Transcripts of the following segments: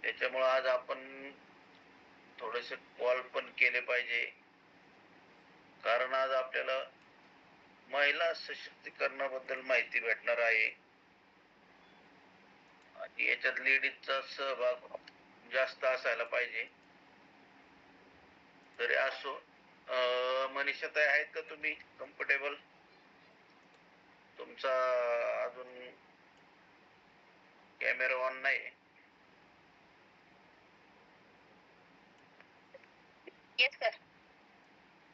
त्याच्यामुळे आज आपण थोडेसे कॉल पण केले पाहिजे, कारण आज आपल्याला महिला सशक्तीकरणाबद्दल माहिती भेटणार आहे आणि याच्यात लेडीजचा सहभाग जास्त असायला पाहिजे. तरी असो, मनीषाताई आहेत का तुम्ही कम्फर्टेबल? तुमचा अजून कॅमेरा ऑन नाही. Yes sir.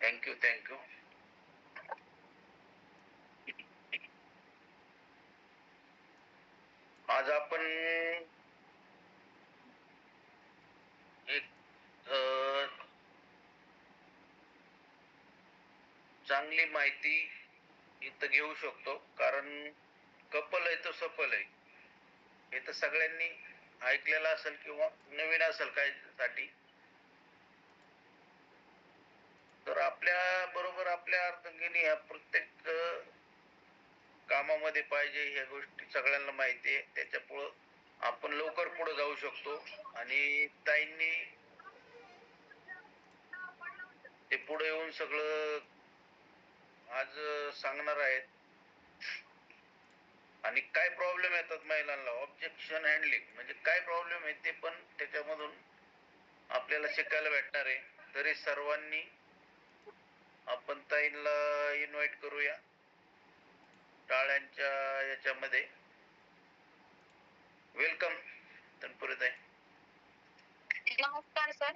थँक्यू. आज आपण एक चांगली माहिती इथं घेऊ शकतो, कारण कपल आहे तर सफल आहे हे तर सगळ्यांनी ऐकलेलं असेल किंवा नवीन असेल काय साठी. तर आपल्या बरोबर आपल्या अर्धांगिनी ह्या प्रत्येक कामामध्ये पाहिजे, ह्या गोष्टी सगळ्यांना माहिती आहे. त्याच्यामुळं आपण लवकर पुढे जाऊ शकतो आणि ताईंनी ते पुढे येऊन सगळं आज सांगणार आहेत. आणि काय प्रॉब्लेम येतात महिलांना, ऑब्जेक्शन हँडलिंग म्हणजे काय प्रॉब्लेम आहे ते पण त्याच्यामधून आपल्याला शिकायला भेटणार आहे. तरी सर्वांनी आपण ताईंना इन्व्हाइट करूया टाळ्यांच्या याच्यामध्ये. वेलकम तनपुरेताई. नमस्कार सर.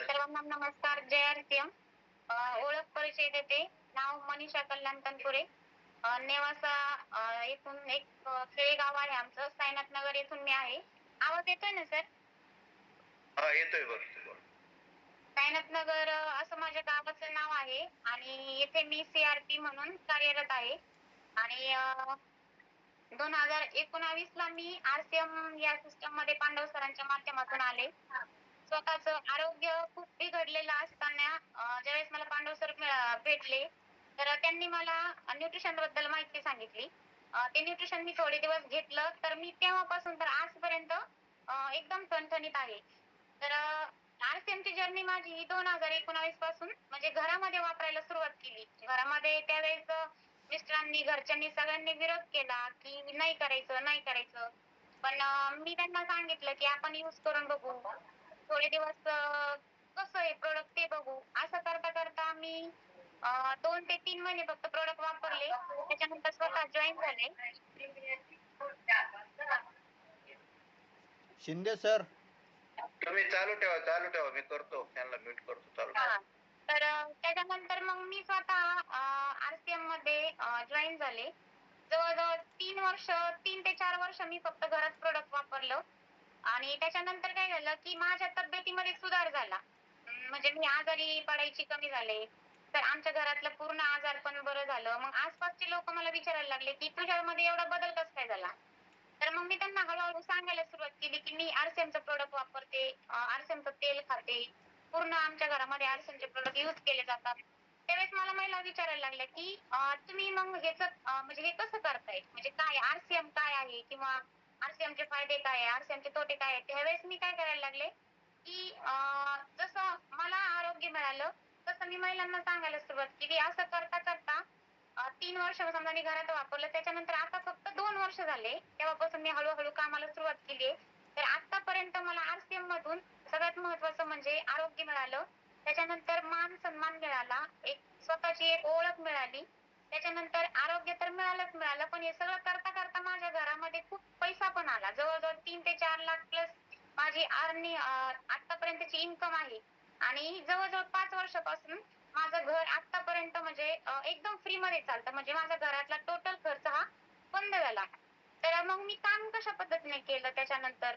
सर्वांना नमस्कार. जय आरसीएम. ओळख परिचय देते. नाव मनीषा कल्याण तनपुरे. नेवासा येथून एक खेडेगाव आहे आमचं, साईनाथ नगर येथून मी आहे. आवाज येतोय ना सर? हा येतोय. बरोबर. साईनाथ नगर असं माझ्या गावाचं नाव आहे आणि येथे मी CRP म्हणून कार्यरत आहे. आणि 2019 ला मी RCM या सिस्टम मध्ये पांडव सरांच्या माध्यमातून आले. स्वतःच आरोग्य खूप बिघडलेलं असताना ज्यावेळेस मला पांडव सर भेटले तर त्यांनी मला न्यूट्रिशन बद्दल माहिती सांगितली. ते न्यूट्रिशन मी थोडे दिवस घेतलं तर मी तेव्हापासून तर आजपर्यंत एकदम ठणठणीत आहे. तर RCM ची जर्नी माझी 2019 पासून म्हणजे घरामध्ये वापरायला सुरुवात केली. घरामध्ये त्यावेळेस मिस्टरांनी घरच्यांनी सगळ्यांनी विरोध केला की नाही करायचं. पण मी त्यांना सांगितलं की आपण यूज करून बघू, थोडे दिवस कसं आहे प्रोडक्ट ते बघू. असं करता करता मी 2 ते 3 महिने फक्त प्रोडक्ट वापरले. त्याच्यानंतर स्वतः जॉईन झाले. शिंदे सर, तुम्ही चालू ठेवा. मी करतो, त्यांना म्यूट करतो. चालू ठेवा. तर त्याच्यानंतर मग मी स्वतः RCM मध्ये जॉईन झाले. जवळजवळ 3 ते 4 वर्ष मी फक्त घरात प्रोडक्ट वापरलं आणि त्याच्यानंतर काय झालं की माझ्या तब्येतीमध्ये सुधार झाला. म्हणजे मी आजारी पडायची कमी झाले. तर आमच्या घरातलं पूर्ण आजार पण बरं झालं. मग आसपासचे लोक मला विचारायला लागले की तुझ्यामध्ये एवढा बदल कसा काय झाला. तर मग मी त्यांना हळूहळू सांगायला सुरुवात केली की मी RCMचं प्रोडक्ट वापरते, RCMचं तेल खाते. पूर्ण आमच्या घरामध्ये RCMचे प्रोडक्ट युज केले जातात. त्यावेळेस मला महिला विचारायला लागल्या की तुम्ही मग ह्याचं म्हणजे हे कसं करताय, म्हणजे काय RCM काय आहे किंवा RCMचे फायदे काय आहे, RCMचे तोटे काय आहेत. त्यावेळेस मी काय करायला लागले की जसं मला आरोग्य मिळालं तसं मी महिलांना सांगायला सुरुवात केली. असं करता करता 3 वर्ष समजा मी घरात वापरलं. त्याच्यानंतर आता फक्त 2 वर्ष झाले तेव्हापासून मी हळूहळू कामाला सुरुवात केली. तर आतापर्यंत मला RCM मधून सगळ्यात महत्वाचं म्हणजे आरोग्य मिळालं. त्याच्यानंतर मान सन्मान मिळाला, एक स्वतःची एक ओळख मिळाली. त्याच्यानंतर आरोग्य तर मिळालं, पण हे सगळं करता करता माझ्या घरामध्ये खूप पैसा पण आला. जवळजवळ 3 ते 4 लाख प्लस माझी आतापर्यंतची इन्कम आहे. आणि जवळजवळ 5 वर्षापासून माझं घर आतापर्यंत म्हणजे एकदम फ्री मध्ये चालतं. म्हणजे माझ्या घरातला टोटल खर्च हा बंद झाला. तर मग मी काम कशा पद्धतीने केलं त्याच्यानंतर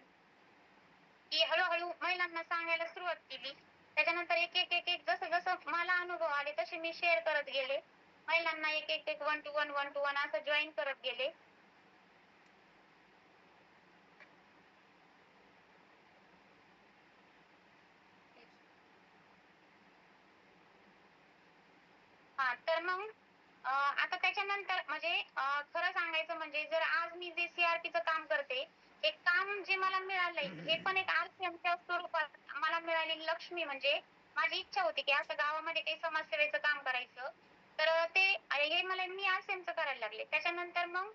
की हळूहळू महिलांना सांगायला सुरुवात केली. त्याच्यानंतर एक जसं जसं मला अनुभव आले तसे मी शेअर करत गेले. महिलांना एक 1 to 1 असं जॉईन करत गेले. तर मग आता त्याच्यानंतर म्हणजे खरं सांगायचं म्हणजे जर आज मी जे CRPचं काम करते हे काम जे मला मिळालंय हे पण एक आरसीएमच्या स्वरूपात मला मिळालेली लक्ष्मी म्हणजे माझी इच्छा होती की असं गावामध्ये काही समाजसेवेचं काम करायचं. तर ते हे मला मी आरसीएमचं करायला लागले. त्याच्यानंतर मग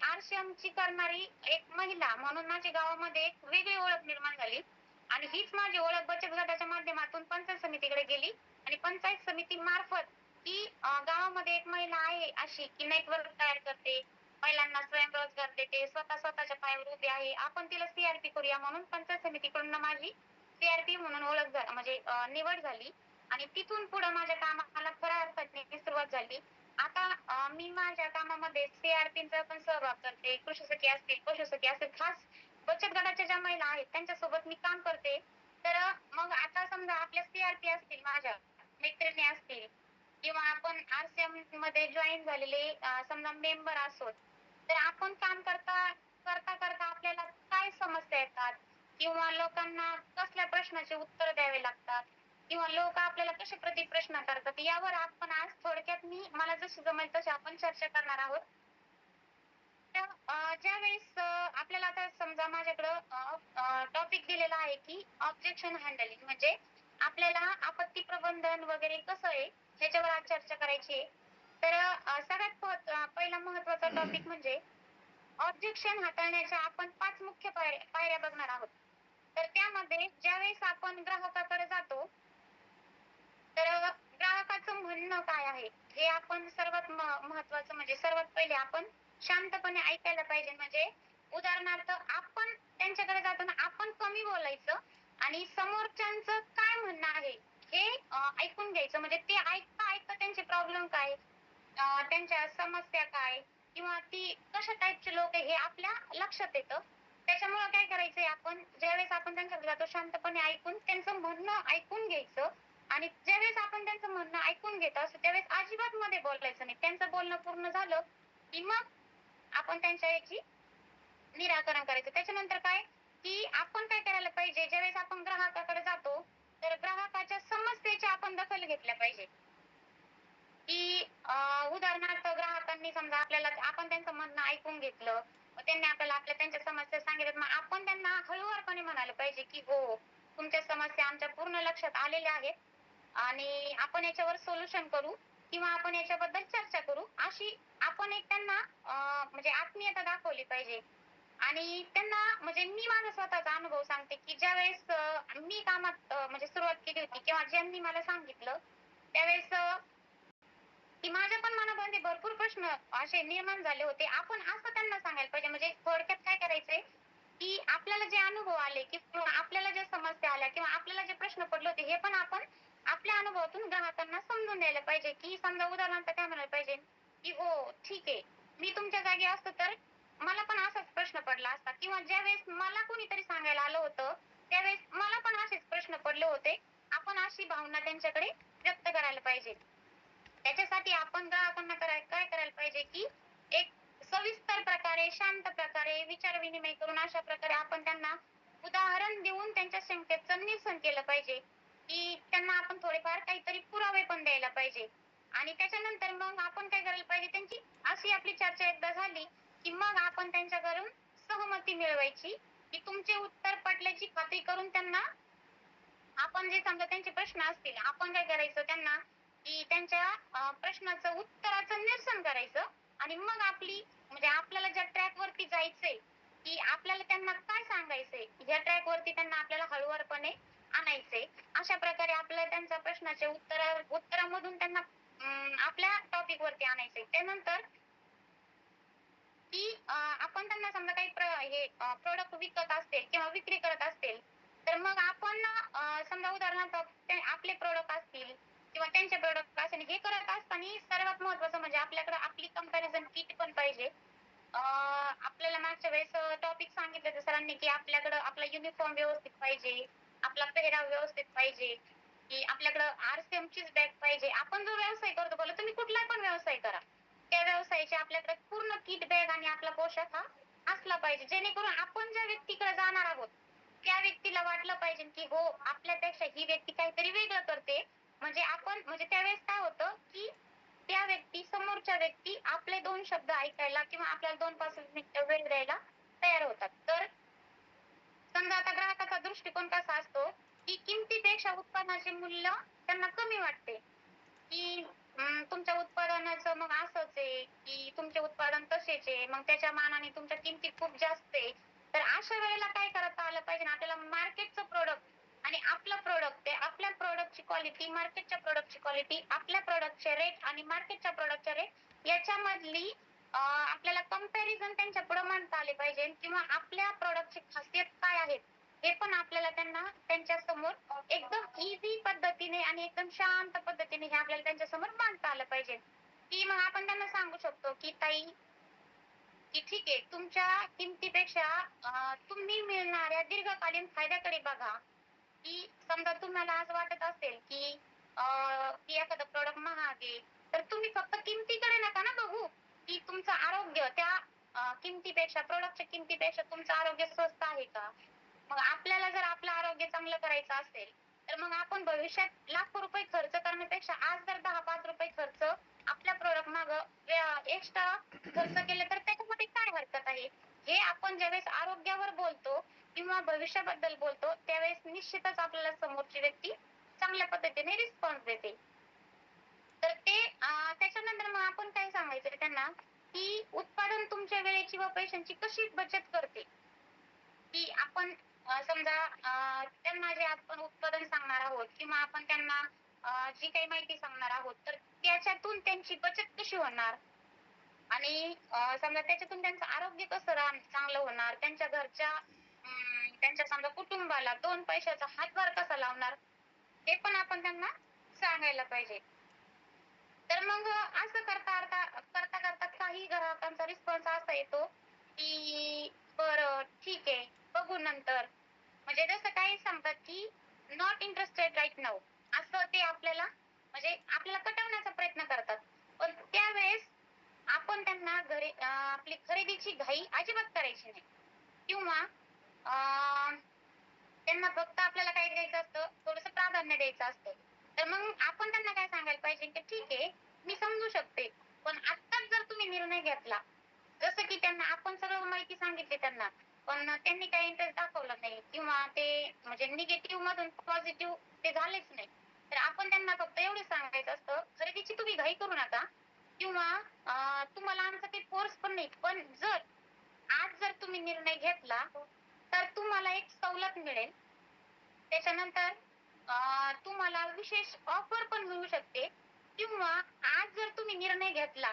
आरसीएमची करणारी एक महिला म्हणून माझ्या गावामध्ये एक वेगळी ओळख निर्माण झाली. आणि हीच माझी ओळख बचत गटाच्या माध्यमातून पंचायत समितीकडे गेली आणि पंचायत समिती मार्फत की गावामध्ये एक महिला आहे अशी की नेटवर्क तयार करते, महिलांना स्वयंरोजगार देते, स्वतःच्या पायावर उभी आहे, आपण तिला सीआरपी करूया म्हणून पंचायत समितीकडून माझी सीआरपी म्हणून म्हणजे निवड झाली. आणि तिथून पुढे माझ्या कामाला खऱ्या अर्थाने सुरुवात झाली. आता मी माझ्या कामामध्ये सीआरपीचा पण सहभाग करते. कृषी असतील, पशुसखी असतील, खास बचत गटाच्या ज्या महिला आहेत त्यांच्यासोबत मी काम करते. तर मग आता समजा आपल्या सीआरपी असतील, माझ्या मैत्रिणी असतील किंवा आपण आरसीएम मध्ये जॉईन झालेले समजा मेंबर असोत, तर आपण काम करता करता करता आपल्याला काय समस्या येतात किंवा लोकांना कसल्या प्रश्नाचे उत्तर द्यावे लागतात किंवा लोक आपल्याला कसे प्रतिप्रश्न करतात यावर आपण आज थोडक्यात मला जशी जमेल तशी आपण चर्चा करणार आहोत. ज्यावेळेस आपल्याला आता समजा माझ्याकडं टॉपिक दिलेला आहे की ऑब्जेक्शन हँडलिंग म्हणजे आपल्याला आपत्ती प्रबंधन वगैरे कसं आहे ह्याच्यावर आज चर्चा करायची आहे. तर सगळ्यात पहिला महत्वाचा टॉपिक म्हणजे ऑब्जेक्शन हाताळण्याच्या आपण 5 मुख्य पायऱ्या बघणार आहोत. तर त्यामध्ये ज्यावेळेस आपण ग्राहकाकडे जातो तर ग्राहकाचं म्हणणं काय आहे हे आपण सर्वात महत्वाचं म्हणजे सर्वात पहिले आपण शांतपणे ऐकायला पाहिजे. म्हणजे उदाहरणार्थ आपण त्यांच्याकडे जाताना आपण कमी बोलायचं आणि समोरच्यांचं काय म्हणणं आहे हे ऐकून घ्यायचं. म्हणजे ते ऐकता ऐकता त्यांचे प्रॉब्लेम काय, त्यांच्या समस्या काय किंवा ती कशा टाईपचे लोक आहे हे आपल्या लक्षात येतं. त्याच्यामुळे काय करायचंय आपण ज्यावेळेस आपण त्यांच्याकडे जातो शांतपणे ऐकून त्यांचं म्हणणं ऐकून घ्यायचं. आणि ज्यावेळेस आपण त्यांचं म्हणणं ऐकून घेत असतो त्यावेळेस अजिबात मध्ये बोलायचं नाही. त्यांचं बोलणं पूर्ण झालं की मग आपण त्यांच्या याची निराकरण करायचं. त्याच्यानंतर काय की आपण काय करायला पाहिजे ज्यावेळेस आपण ग्राहकाकडे जातो तर ग्राहकाच्या समस्येची आपण दखल घेतल्या पाहिजे. की उदाहरणार्थ ग्राहकांनी समजा आपल्याला आपण त्यांचं म्हणणं ऐकून घेतलं, त्यांनी आपल्याला त्यांच्या समस्या सांगितल्यात, मग आपण त्यांना हळूवारपणे म्हणायला पाहिजे की हो तुमच्या समस्या आमच्या पूर्ण लक्षात आलेल्या आहेत आणि आपण याच्यावर सोल्युशन करू किंवा आपण याच्याबद्दल चर्चा करू अशी आपण एक त्यांना म्हणजे आत्मीयता दाखवली पाहिजे. आणि त्यांना म्हणजे मी माझा स्वतःचा अनुभव सांगते की ज्यावेळेस मी कामात म्हणजे सुरुवात केली होती किंवा ज्यांनी मला सांगितलं त्यावेळेस की माझ्या पण मनामध्ये भरपूर प्रश्न असे निर्माण झाले होते. आपण असं त्यांना सांगायला पाहिजे. म्हणजे थोडक्यात काय करायचंय की आपल्याला जे अनुभव आले की आपल्याला ज्या समस्या आल्या किंवा आपल्याला जे प्रश्न पडले होते हे पण आपण आपल्या अनुभवातून ग्राहकांना समजून द्यायला पाहिजे. की समजा उदाहरणार्थ काय म्हणायला पाहिजे की हो ठीक आहे मी तुमच्या जागी असतो तर मला पण असाच प्रश्न पडला असता किंवा ज्यावेळेस मला कोणीतरी सांगायला आलं होतं त्यावेळेस मला पण असेच प्रश्न पडले होते. आपण अशी भावना त्यांच्याकडे व्यक्त करायला पाहिजे. त्याच्यासाठी आपण ग्राहकांना काय करायला पाहिजे की एक सविस्तर प्रकारे शांत प्रकारे विचार विनिमय करून अशा प्रकारे आपण त्यांना उदाहरण देऊन त्यांच्या शंकेचं निरसन केलं पाहिजे की त्यांना आपण थोडेफार काहीतरी पुरावे पण द्यायला पाहिजे. आणि त्याच्यानंतर मग आपण काय करायला पाहिजे त्यांची अशी आपली चर्चा एकदा झाली की मग आपण त्यांच्याकडून सहमती मिळवायची की तुमचे उत्तर पटल्याची खात्री करून त्यांना आपण जे समजा त्यांचे प्रश्न असतील आपण काय करायचं त्यांना की त्यांच्या प्रश्नाचं उत्तराचं निरसन करायचं आणि मग आपली म्हणजे आपल्याला ज्या ट्रॅक वरती जायचंय की आपल्याला त्यांना काय सांगायचंय या ट्रॅक वरती त्यांना आपल्याला हळूवारपणे आणायचंय. अशा प्रकारे आपल्याला त्यांच्या प्रश्नाचे उत्तरामधून त्यांना आपल्या टॉपिक वरती आणायचंय. त्यानंतर की आपण त्यांना समजा काही हे प्रोडक्ट विकत असतील किंवा विक्री करत असतील तर मग आपण समजा उदाहरणार्थ आपले प्रोडक्ट असतील किंवा त्यांचे प्रोडक्ट असतील हे करत असताना सर्वात महत्वाचं म्हणजे आपल्याकडे आपली कंपॅरिझन किट पण पाहिजे. आपल्याला मागच्या वेळेस टॉपिक सांगितलं होतं सरांनी की आपल्याकडे आपला युनिफॉर्म व्यवस्थित पाहिजे, आपला पेहराव व्यवस्थित पाहिजे, की आपल्याकडे आरसीएमचीच बॅग पाहिजे. आपण जो व्यवसाय करतो बोला तुम्ही कुठलाही पण व्यवसाय करा त्या व्यवसायाची आपल्याकडे पूर्ण किट बॅग आणि आपला पोशाख हा असला पाहिजे जेणेकरून आपण ज्या व्यक्तीकडे जाणार आहोत त्या व्यक्तीला वाटलं पाहिजे की हो आपल्यापेक्षा ही व्यक्ती काहीतरी वेगळं करते. म्हणजे आपण म्हणजे त्यावेळेस काय होतं की त्या व्यक्ती समोरच्या व्यक्ती आपले 2 शब्द ऐकायला किंवा आपल्याला 2-5 मिनिटं वेळ द्यायला तयार होतात. तर समजा आता ग्राहकाचा दृष्टिकोन कसा असतो, की किमतीपेक्षा उत्पादनाचे मूल्य त्यांना कमी वाटते, की तुमच्या उत्पादनाचं मग असंच आहे, की तुमचे उत्पादन तसेच आहे. मग त्याच्या मानाने तुमच्या किमती खूप जास्त आहे. तर अशा वेळेला काय करता आलं पाहिजे ना, आपल्याला मार्केटचं प्रॉडक्ट आणि आपलं प्रॉडक्ट आहे. आपल्या प्रॉडक्टची क्वालिटी, मार्केटच्या प्रॉडक्टची क्वालिटी, आपल्या प्रॉडक्टचे रेट आणि मार्केटच्या प्रॉडक्टचे रेट याच्यामधली आपल्याला कंपॅरिझन त्यांच्या पुढे मांडता आले पाहिजे किंवा आपल्या प्रॉडक्टची खासियत काय आहे हे पण आपल्याला त्यांना त्यांच्या समोर एकदम इझी पद्धतीने आणि एकदम शांत पद्धतीने हे आपल्याला त्यांच्या समोर मांडता आलं पाहिजे, की मग आपण त्यांना सांगू शकतो की ताई, की ठीक आहे, तुमच्या किमतीपेक्षा तुम्ही मिळणाऱ्या दीर्घकालीन फायद्याकडे बघा. की समजा तुम्हाला असं वाटत असेल की की एखादं प्रॉडक्ट महाग आहे, तर तुम्ही फक्त किमतीकडे नका ना बघू, की तुमचं आरोग्य त्या किमतीपेक्षा, प्रॉडक्टच्या किमतीपेक्षा तुमचं आरोग्य स्वस्त आहे का? मग आपल्याला जर आपलं आरोग्य चांगलं करायचं असेल, तर मग आपण भविष्यात लाखो रुपये खर्च करण्यापेक्षा आज जर 10-5 रुपये खर्च आपल्या प्रॉडक्ट मागं एक्स्ट्रा खर्च केले तर त्याच्यामध्ये काय हरकत आहे? हे आपण ज्यावेळेस आरोग्यावर बोलतो किंवा भविष्याबद्दल बोलतो, त्यावेळेस निश्चितच आपल्याला समोरची व्यक्ती चांगल्या पद्धतीने रिस्पॉन्स देते. तर ते त्याच्यानंतर मग आपण काय सांगायचं त्यांना, की उत्पादन तुमच्या वेळेची व पैशांची कशी बचत करते? की आपण समजा त्यांना जे आपण उत्पादन सांगणार आहोत किंवा आपण त्यांना जी काही माहिती सांगणार आहोत, तर त्याच्यातून त्यांची बचत कशी होणार? आणि समजा त्याच्यातून त्यांचं आरोग्य कसं चांगलं होणार, त्यांच्या घरच्या त्यांच्या समजा कुटुंबाला 2 पैशाचा हातभार कसा लावणार, हे पण आपण त्यांना सांगायला पाहिजे. तर मग असं करता काही ग्राहकांचा रिस्पॉन्स असा येतो, की बरं ठीक आहे, बघू नंतर. म्हणजे जसं काही सांगतात, की नॉट इंटरेस्टेड राइट नाऊ असं ते आपल्याला म्हणजे आपल्याला पटवण्याचा प्रयत्न करतात. पण त्यावेळेस आपण त्यांना आपली खरेदीची घाई अजिबात करायची नाही किंवा त्यांना फक्त आपल्याला काय द्यायचं असतं, थोडंसं प्राधान्य द्यायचं असतं. तर मग आपण त्यांना काय सांगायला पाहिजे, की ठीक आहे, मी समजू शकते. पण आत्ताच जर तुम्ही निर्णय घेतला, जसं की त्यांना आपण सगळं माहिती सांगितली त्यांना, पण त्यांनी काही इंटरेस्ट दाखवला नाही किंवा ते म्हणजे निगेटिव्ह मधून पॉझिटिव्ह ते झालेच नाही. तर आपण त्यांना फक्त एवढंच सांगायचं असतं, खरेदीची तुम्ही घाई करू नका किंवा तुम्हाला आमचा काही फोर्स पण नाही. पण आज जर तुम्ही निर्णय घेतला, तर तुम्हाला एक सवलत मिळेल. त्याच्यानंतर तुम्हाला विशेष ऑफर पण मिळू शकते किंवा आज जर तुम्ही निर्णय घेतला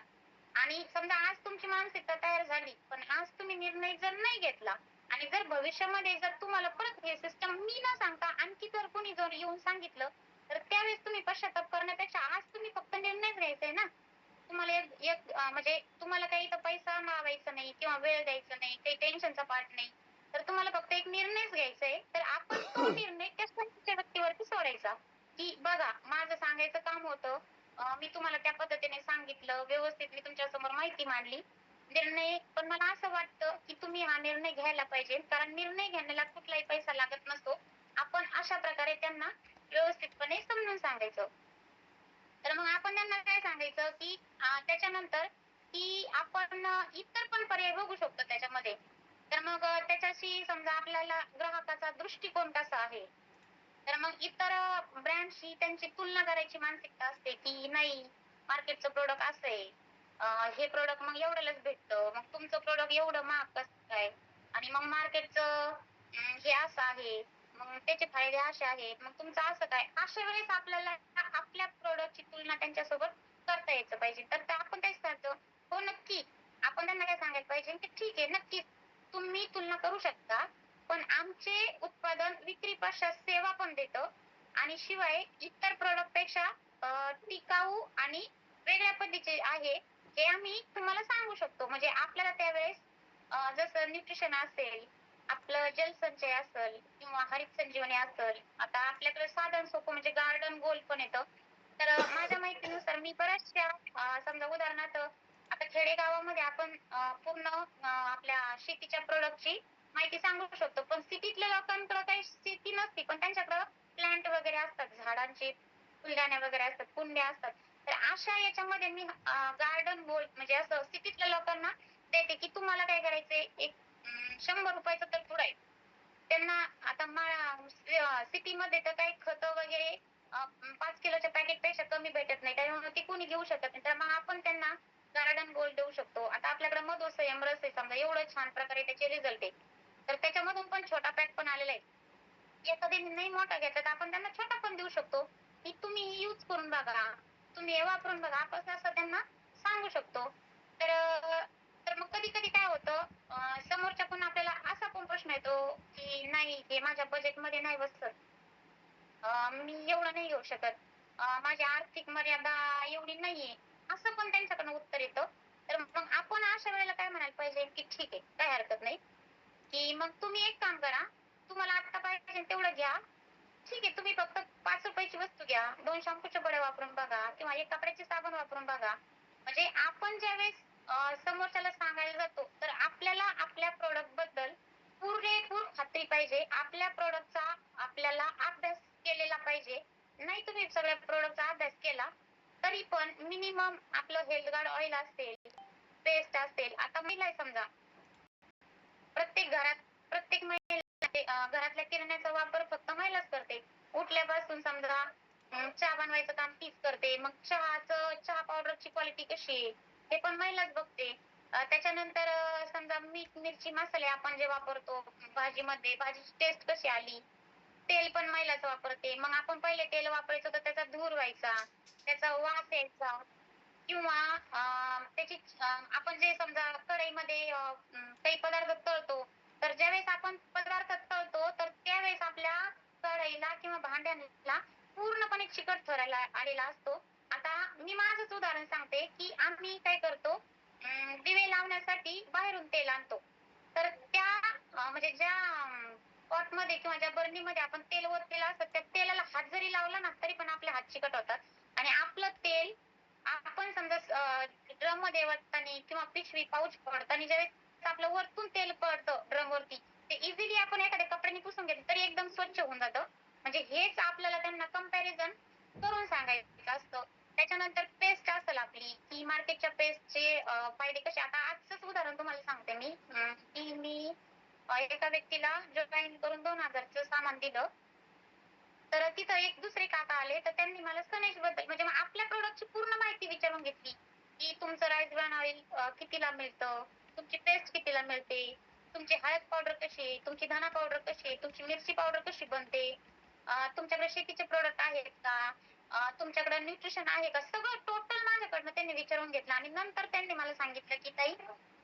आणि समजा आज तुमची मानसिकता तयार झाली, पण आज तुम्ही निर्णय जर नाही घेतला आणि जर भविष्यामध्ये जर तुम्हाला परत हे सिस्टम मी न सांगता आणखी जर कोणी जर येऊन सांगितलं, तर त्यावेळेस तुम्ही पश्चाताप करण्यापेक्षा आज तुम्ही फक्त निर्णयच घ्यायचा आहे ना. तुम्हाला एक एक म्हणजे तुम्हाला काही इथं पैसा मावायचा नाही किंवा वेळ द्यायचा नाही, काही टेन्शनचा पार्ट नाही. तर तुम्हाला फक्त एक निर्णयच घ्यायचा आहे. तर आपण तो निर्णय त्या समोरच्या व्यक्तीवरती सोडायचा, की बघा माझं सांगायचं काम होतं. मी तुम्हाला त्या पद्धतीने सांगितलं, व्यवस्थित मी तुमच्या समोर माहिती मांडली. निर्णय पण मला असं वाटतं, की तुम्ही हा निर्णय घ्यायला पाहिजे. कारण निर्णय घेण्याला कुठलाही पैसा लागत नसतो. आपण अशा प्रकारे त्यांना व्यवस्थितपणे समजून सांगायचं. तर मग आपण त्यांना काय सांगायचं, की त्याच्यानंतर की आपण इतर पण पर्याय बघू शकतो त्याच्यामध्ये. तर मग त्याच्याशी समजा आपल्याला ग्राहकाचा दृष्टिकोन कसा आहे. तर मग इतर ब्रँडशी त्यांची तुलना करायची मानसिकता असते, की नाही मार्केटचं प्रॉडक्ट असं आहे. हे प्रॉडक्ट मग एवढ्यालाच भेटतं. मग तुमचं प्रॉडक्ट एवढं महाग कसं काय? आणि मग मार्केटचं हे असं आहे. मग त्याचे फायदे असे आहेत. मग तुमचं असं काय? अशा वेळेस आपल्याला आपल्या प्रॉडक्टची तुलना त्यांच्यासोबत करता यायचं पाहिजे. तर ते आपण तेच करतो. हो, नक्की. आपण त्यांना काय सांगायला पाहिजे, की ठीक आहे, नक्कीच तुम्ही तुलना करू शकता. पण आमचे उत्पादन विक्री पश्चात सेवा पण देतं आणि शिवाय इतर प्रॉडक्टपेक्षा टिकाऊ आणि वेगळ्या पद्धतीचे आहे, हे आम्ही तुम्हाला सांगू शकतो. म्हणजे आपल्याला त्यावेळेस जसं न्यूट्रिशन असेल, आपलं जलसंचय असेल किंवा हरित संजीवनी असेल. आता आपल्याकडे साधन सोपं म्हणजे गार्डन गोल्ड पण येतं. तर माझ्या माहितीनुसार मी बऱ्याचशा समजा उदाहरणार्थ आता खेडेगावामध्ये आपण पूर्ण आपल्या शेतीच्या प्रॉडक्टची माहिती सांगू शकतो. पण सिटीतल्या लोकांकडे काही शेती नसते, पण त्यांच्याकडे प्लांट वगैरे असतात, झाडांचे फुलदाण्या वगैरे असतात, कुंड्या असतात. तर अशा याच्यामध्ये मी गार्डन गोल्ड म्हणजे असं सिटीतल्या लोकांना देते, की तुम्हाला काय करायचंय, एक ₹100 तर पुढं आहे. त्यांना आता सिटीमध्ये तर काही खतं वगैरे 5 किलोच्या पॅकेटपेक्षा कमी भेटत नाही. त्याच्यामुळे ते कोणी घेऊ शकत नाही. तर मग आपण त्यांना गार्डन गोल्ड देऊ शकतो. आता आपल्याकडे मधुसंयम रस आहे समजा एवढं छान प्रकारे त्याचे रिझल्ट आहे. तर त्याच्यामधून पण छोटा पॅक पण आलेला आहे. एखाद्याने नाही मोठा घेतला तर आपण त्यांना छोटा पण देऊ शकतो, की तुम्ही यूज करून बघा. तुम्ही हे वापरून बघा. आपण असं त्यांना सांगू शकतो. तर तर मग कधी-कधी काय होतं समोरच्या पण आपल्याला असा पण प्रश्न येतो, की नाही हे माझ्या बजेटमध्ये नाही बसत. मी एवढं नाही घेऊ शकत. माझी आर्थिक मर्यादा एवढी नाहीये. असं पण त्यांच्याकडनं उत्तर येतं. तर मग आपण अशा वेळेला काय म्हणायला पाहिजे, की ठीक आहे, काही हरकत नाही, की मग तुम्ही एक काम करा. तुम्हाला आत्ता पाहिजे तेवढं घ्या. ठीक आहे, तुम्ही फक्त ₹5 ची वस्तू घ्या. 2 शॅम्पूच्या पुड्या वापरून बघा किंवा 1 कपड्याचे साबण वापरून बघा. म्हणजे आपण ज्यावेळेस समोरच्याला सांगायला जातो, तर आपल्याला आपल्या प्रॉडक्टबद्दल पुरेपूर खात्री पाहिजे. आपल्या प्रॉडक्टचा आपल्याला अभ्यास केलेला पाहिजे. नाही तुम्ही सगळ्या प्रॉडक्टचा अभ्यास केला, तरी पण मिनिमम आपलं हेल्थ गार्ड ऑइल असेल, पेस्ट असेल. आता महिला आहे समजा, प्रत्येक घरात प्रत्येक महिला घरातल्या किराण्याचा वापर फक्त महिलाच करते. उठल्यापासून समजा चहा बनवायचं काम तीच करते. मग चहा पावडरची क्वालिटी कशी आहे, हे पण महिलाच बघते. त्याच्यानंतर समजा मीठ, मिरची, मसाले आपण जे वापरतो भाजीमध्ये, भाजीची टेस्ट कशी आली, तेल पण महिलाच वापरते. मग आपण पहिले तेल वापरायचो तर त्याचा धूर व्हायचा, त्याचा वास यायचा किंवा त्याची आपण जे समजा कढईमध्ये काही पदार्थ तळतो, तर ज्यावेळेस आपण पदार्थ तळतो, तर त्यावेळेस आपल्या कढईला किंवा भांड्याला पूर्णपणे चिकट थराला आलेला असतो. आता मी माझंच उदाहरण सांगते, की आम्ही काय करतो, दिवे लावण्यासाठी बाहेरून तेल आणतो. तर त्या म्हणजे ज्या पॉटमध्ये किंवा ज्या बरणीमध्ये आपण तेल ओतलेलं असतं, त्या तेलाला हात जरी लावला ना, तरी पण आपले हात चिकट होतात आणि आपलं तेल आपण समजा ड्रममध्ये ओतताना किंवा पिशवी, पाऊच फोडताना ज्यावेळेस आपलं वरतून तेल पडतं ड्रमवरती, ते इझिली आपण एखाद्या कपड्याने पुसून घेतलं तरी एकदम स्वच्छ होऊन जातं. म्हणजे हेच आपल्याला त्यांना कंपॅरिझन करून सांगायचं असतं. त्याच्यानंतर पेस्ट असेल आपली, की मार्केटच्या पेस्टचे फायदे कसे. आता आजचंच उदाहरण तुम्हाला सांगते मी, की मी एका व्यक्तीला जॉइन करून 2000चं सामान दिलं. तर तिथं एक दुसरे काका आले, तर त्यांनी मला Snesh बद्दल म्हणजे मग आपल्या प्रॉडक्टची पूर्ण माहिती विचारून घेतली, की तुमचं राईस ब्रान ऑइल कितीला मिळतं, तुमची पेस्ट कितीला मिळते, तुमची हळद पावडर कशी आहे, तुमची धना पावडर कशी आहे, तुमची मिरची पावडर कशी बनते, तुमच्याकडे शेतीचे प्रॉडक्ट आहेत का, तुमच्याकडे न्यूट्रिशन आहे का, सगळं टोटल माझ्याकडनं त्यांनी विचारून घेतलं आणि नंतर त्यांनी मला सांगितलं, की ताई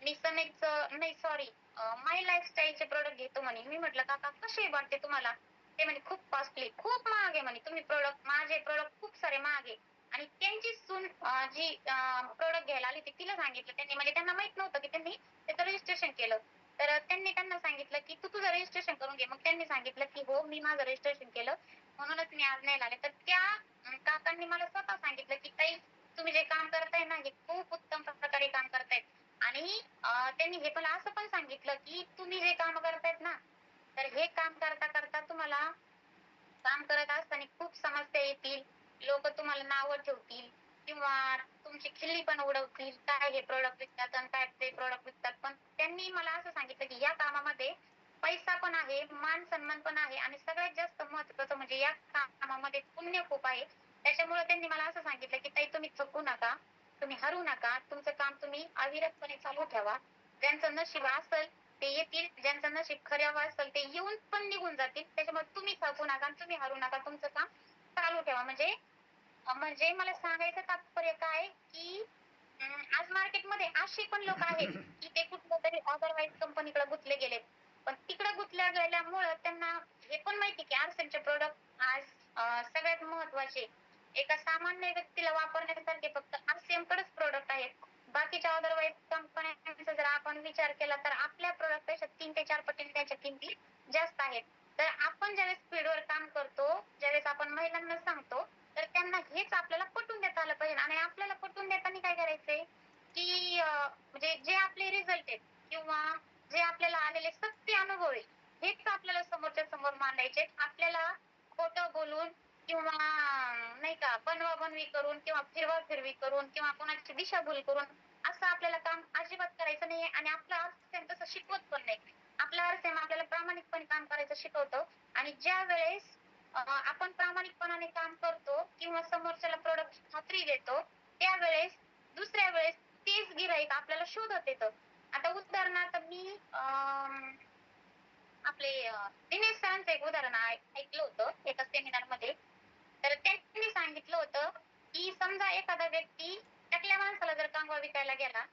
मी Snexचं नाही सॉरी माय लाईफस्टाईलचे प्रॉडक्ट घेतो म्हणे. मी म्हटलं काका कसे वाटते तुम्हाला? ते म्हणे खूप कॉस्टली, खूप महाग आहे म्हणे. तुम्ही माझे प्रॉडक्ट खूप सारे महाग आहे. आणि त्यांची सून जी प्रॉडक्ट घ्यायला आली होती तिला सांगितलं त्यांनी, म्हणजे त्यांना माहित नव्हतं की त्यांनी त्याचं रजिस्ट्रेशन केलं. तर त्यांनी त्यांना सांगितलं की तू तुझं रजिस्ट्रेशन करून घे. मग त्यांनी सांगितलं की हो मी माझं रजिस्ट्रेशन केलं म्हणूनच मी आज नाही आले. तर त्या काकांनी मला स्वतः सांगितलं की ताई तुम्ही जे काम करताय ना हे खूप उत्तम प्रकारे काम करतायत. आणि त्यांनी हे पण असं पण सांगितलं की तुम्ही जे काम करतायत ना, तर हे काम करता करता तुम्हाला काम करत असताना खूप समस्या येतील. लोक तुम्हाला नावं ठेवतील किंवा तुमची खिल्ली पण उडवतील. काय हे प्रॉडक्ट विकतात आणि काय ते प्रॉडक्ट विकतात. पण त्यांनी मला असं सांगितलं की या कामामध्ये पैसा पण आहे, मान सन्मान पण आहे आणि सगळ्यात जास्त महत्त्वाचं म्हणजे या कामामध्ये पुण्य खूप आहे. त्याच्यामुळे त्यांनी मला असं सांगितलं की ताई तुम्ही थकू नका, तुम्ही हरू नका. तुमचं काम तुम्ही अविरतपणे चालू ठेवा. ज्यांचं नशीब असेल ते येतील, ज्यांचं नशीब खराब असेल ते येऊन पण निघून जातील. त्याच्यामुळे तुम्ही थकू नका आणि तुम्ही हरू नका. तुमचं काम चालू ठेवा. म्हणजे मला सांगायचं तात्पर्य काय की आज मार्केटमध्ये असे पण लोक आहेत की ते कुठल्या तरी अदरवाईज कंपनीकडे गुंतले गेलेत. पण तिकडे गुंतल्या गेल्यामुळं त्यांना हे पण माहिती की आरसेमचे प्रोडक्ट आज सगळ्यात महत्वाचे एका सामान्य व्यक्तीला वापरण्यासारखे फक्त आरसीएमकडेच प्रोडक्ट आहेत. बाकीच्या अदरवाईज कंपन्यांचा जर आपण विचार केला तर आपल्या प्रोडक्ट पेक्षा 3 ते 4 पटीने त्याच्या किमती जास्त आहेत. तर आपण ज्यावेळेस स्पीडवर काम करतो, ज्यावेळेस आपण महिलांना सांगतो, तर त्यांना हेच आपल्याला पटवून देता आलं पाहिजे आणि आपल्याला पटवून देताना काय करायचंय, की म्हणजे जे आपले रिझल्ट आहेत किंवा जे आपल्याला आलेले सत्य अनुभव आहे, हेच आपल्याला समोरच्या समोर मांडायचे. आपल्याला खोटं बोलून किंवा नाही का बनवा-बनवी करून किंवा फिरवा-फिरवी करून किंवा कोणाची दिशाभूल करून असं आपल्याला काम अजिबात करायचं नाहीये आणि आपलं आरसीएम तसं शिकवत पण नाही. आपल्याला प्रामाणिकपणे काम करायचं शिकवतं. आणि ज्या वेळेस आपण प्रामाणिकपणाने काम करतो किंवा समोरच्याला प्रोडक्ट खात्री देतो, त्यावेळेस दुसऱ्या वेळेस तेच गिऱ्हाईक आपल्याला शोधत येतं. आता उदाहरणार्थ मी आपले दिनेश सरांचं एक उदाहरण ऐकलं होतं एका सेमिनारमध्ये. तर त्यांनी सांगितलं होतं, की समजा एखादा व्यक्ती टकल्या माणसाला जर कांगवा विकायला गेला,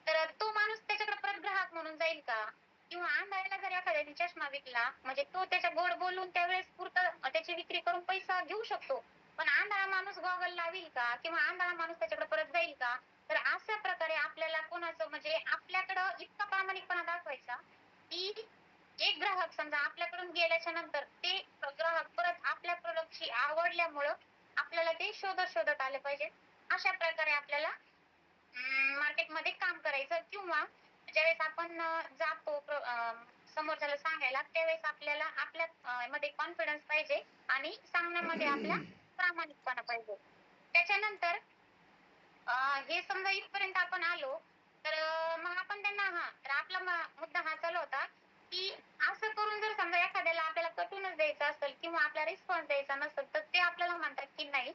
तर तो माणूस त्याच्याकडे परत ग्राहक म्हणून जाईल का? किंवा आंधळ्याला जर एखाद्याने चष्मा विकला, म्हणजे तो त्याच्या गोड बोलून त्यावेळेस पुरतं त्याची विक्री करून पैसा घेऊ शकतो. पण आंधळा माणूस गॉगल लावील का? किंवा आंधळा माणूस त्याच्याकडे परत जाईल का? तर अशा प्रकारे आपल्याला कोणाचं म्हणजे आपल्याकडं इतका प्रामाणिकपणा दाखवायचा, की एक ग्राहक समजा आपल्याकडून गेल्याच्या नंतर ते ग्राहक परत आपल्या प्रोडक्टची आवडल्यामुळं आपल्याला ते शोधत शोधत आले पाहिजे. अशा प्रकारे आपल्याला मार्केटमध्ये काम करायचं किंवा ज्यावेळेस आपण जातो समोरच्याला सांगायला, त्यावेळेस आपल्याला आपल्या मध्ये कॉन्फिडन्स पाहिजे आणि सांगण्यामध्ये आपला प्रामाणिकपणा पाहिजे. त्याच्यानंतर हे समजा इथपर्यंत आपण आलो, तर मग आपण त्यांना तर आपला मुद्दा हा चालू होता, की असं करून जर समजा एखाद्याला आपल्याला कटूनच द्यायचं असेल किंवा आपल्याला रिस्पॉन्स द्यायचा नसेल, तर ते आपल्याला म्हणतात, की नाही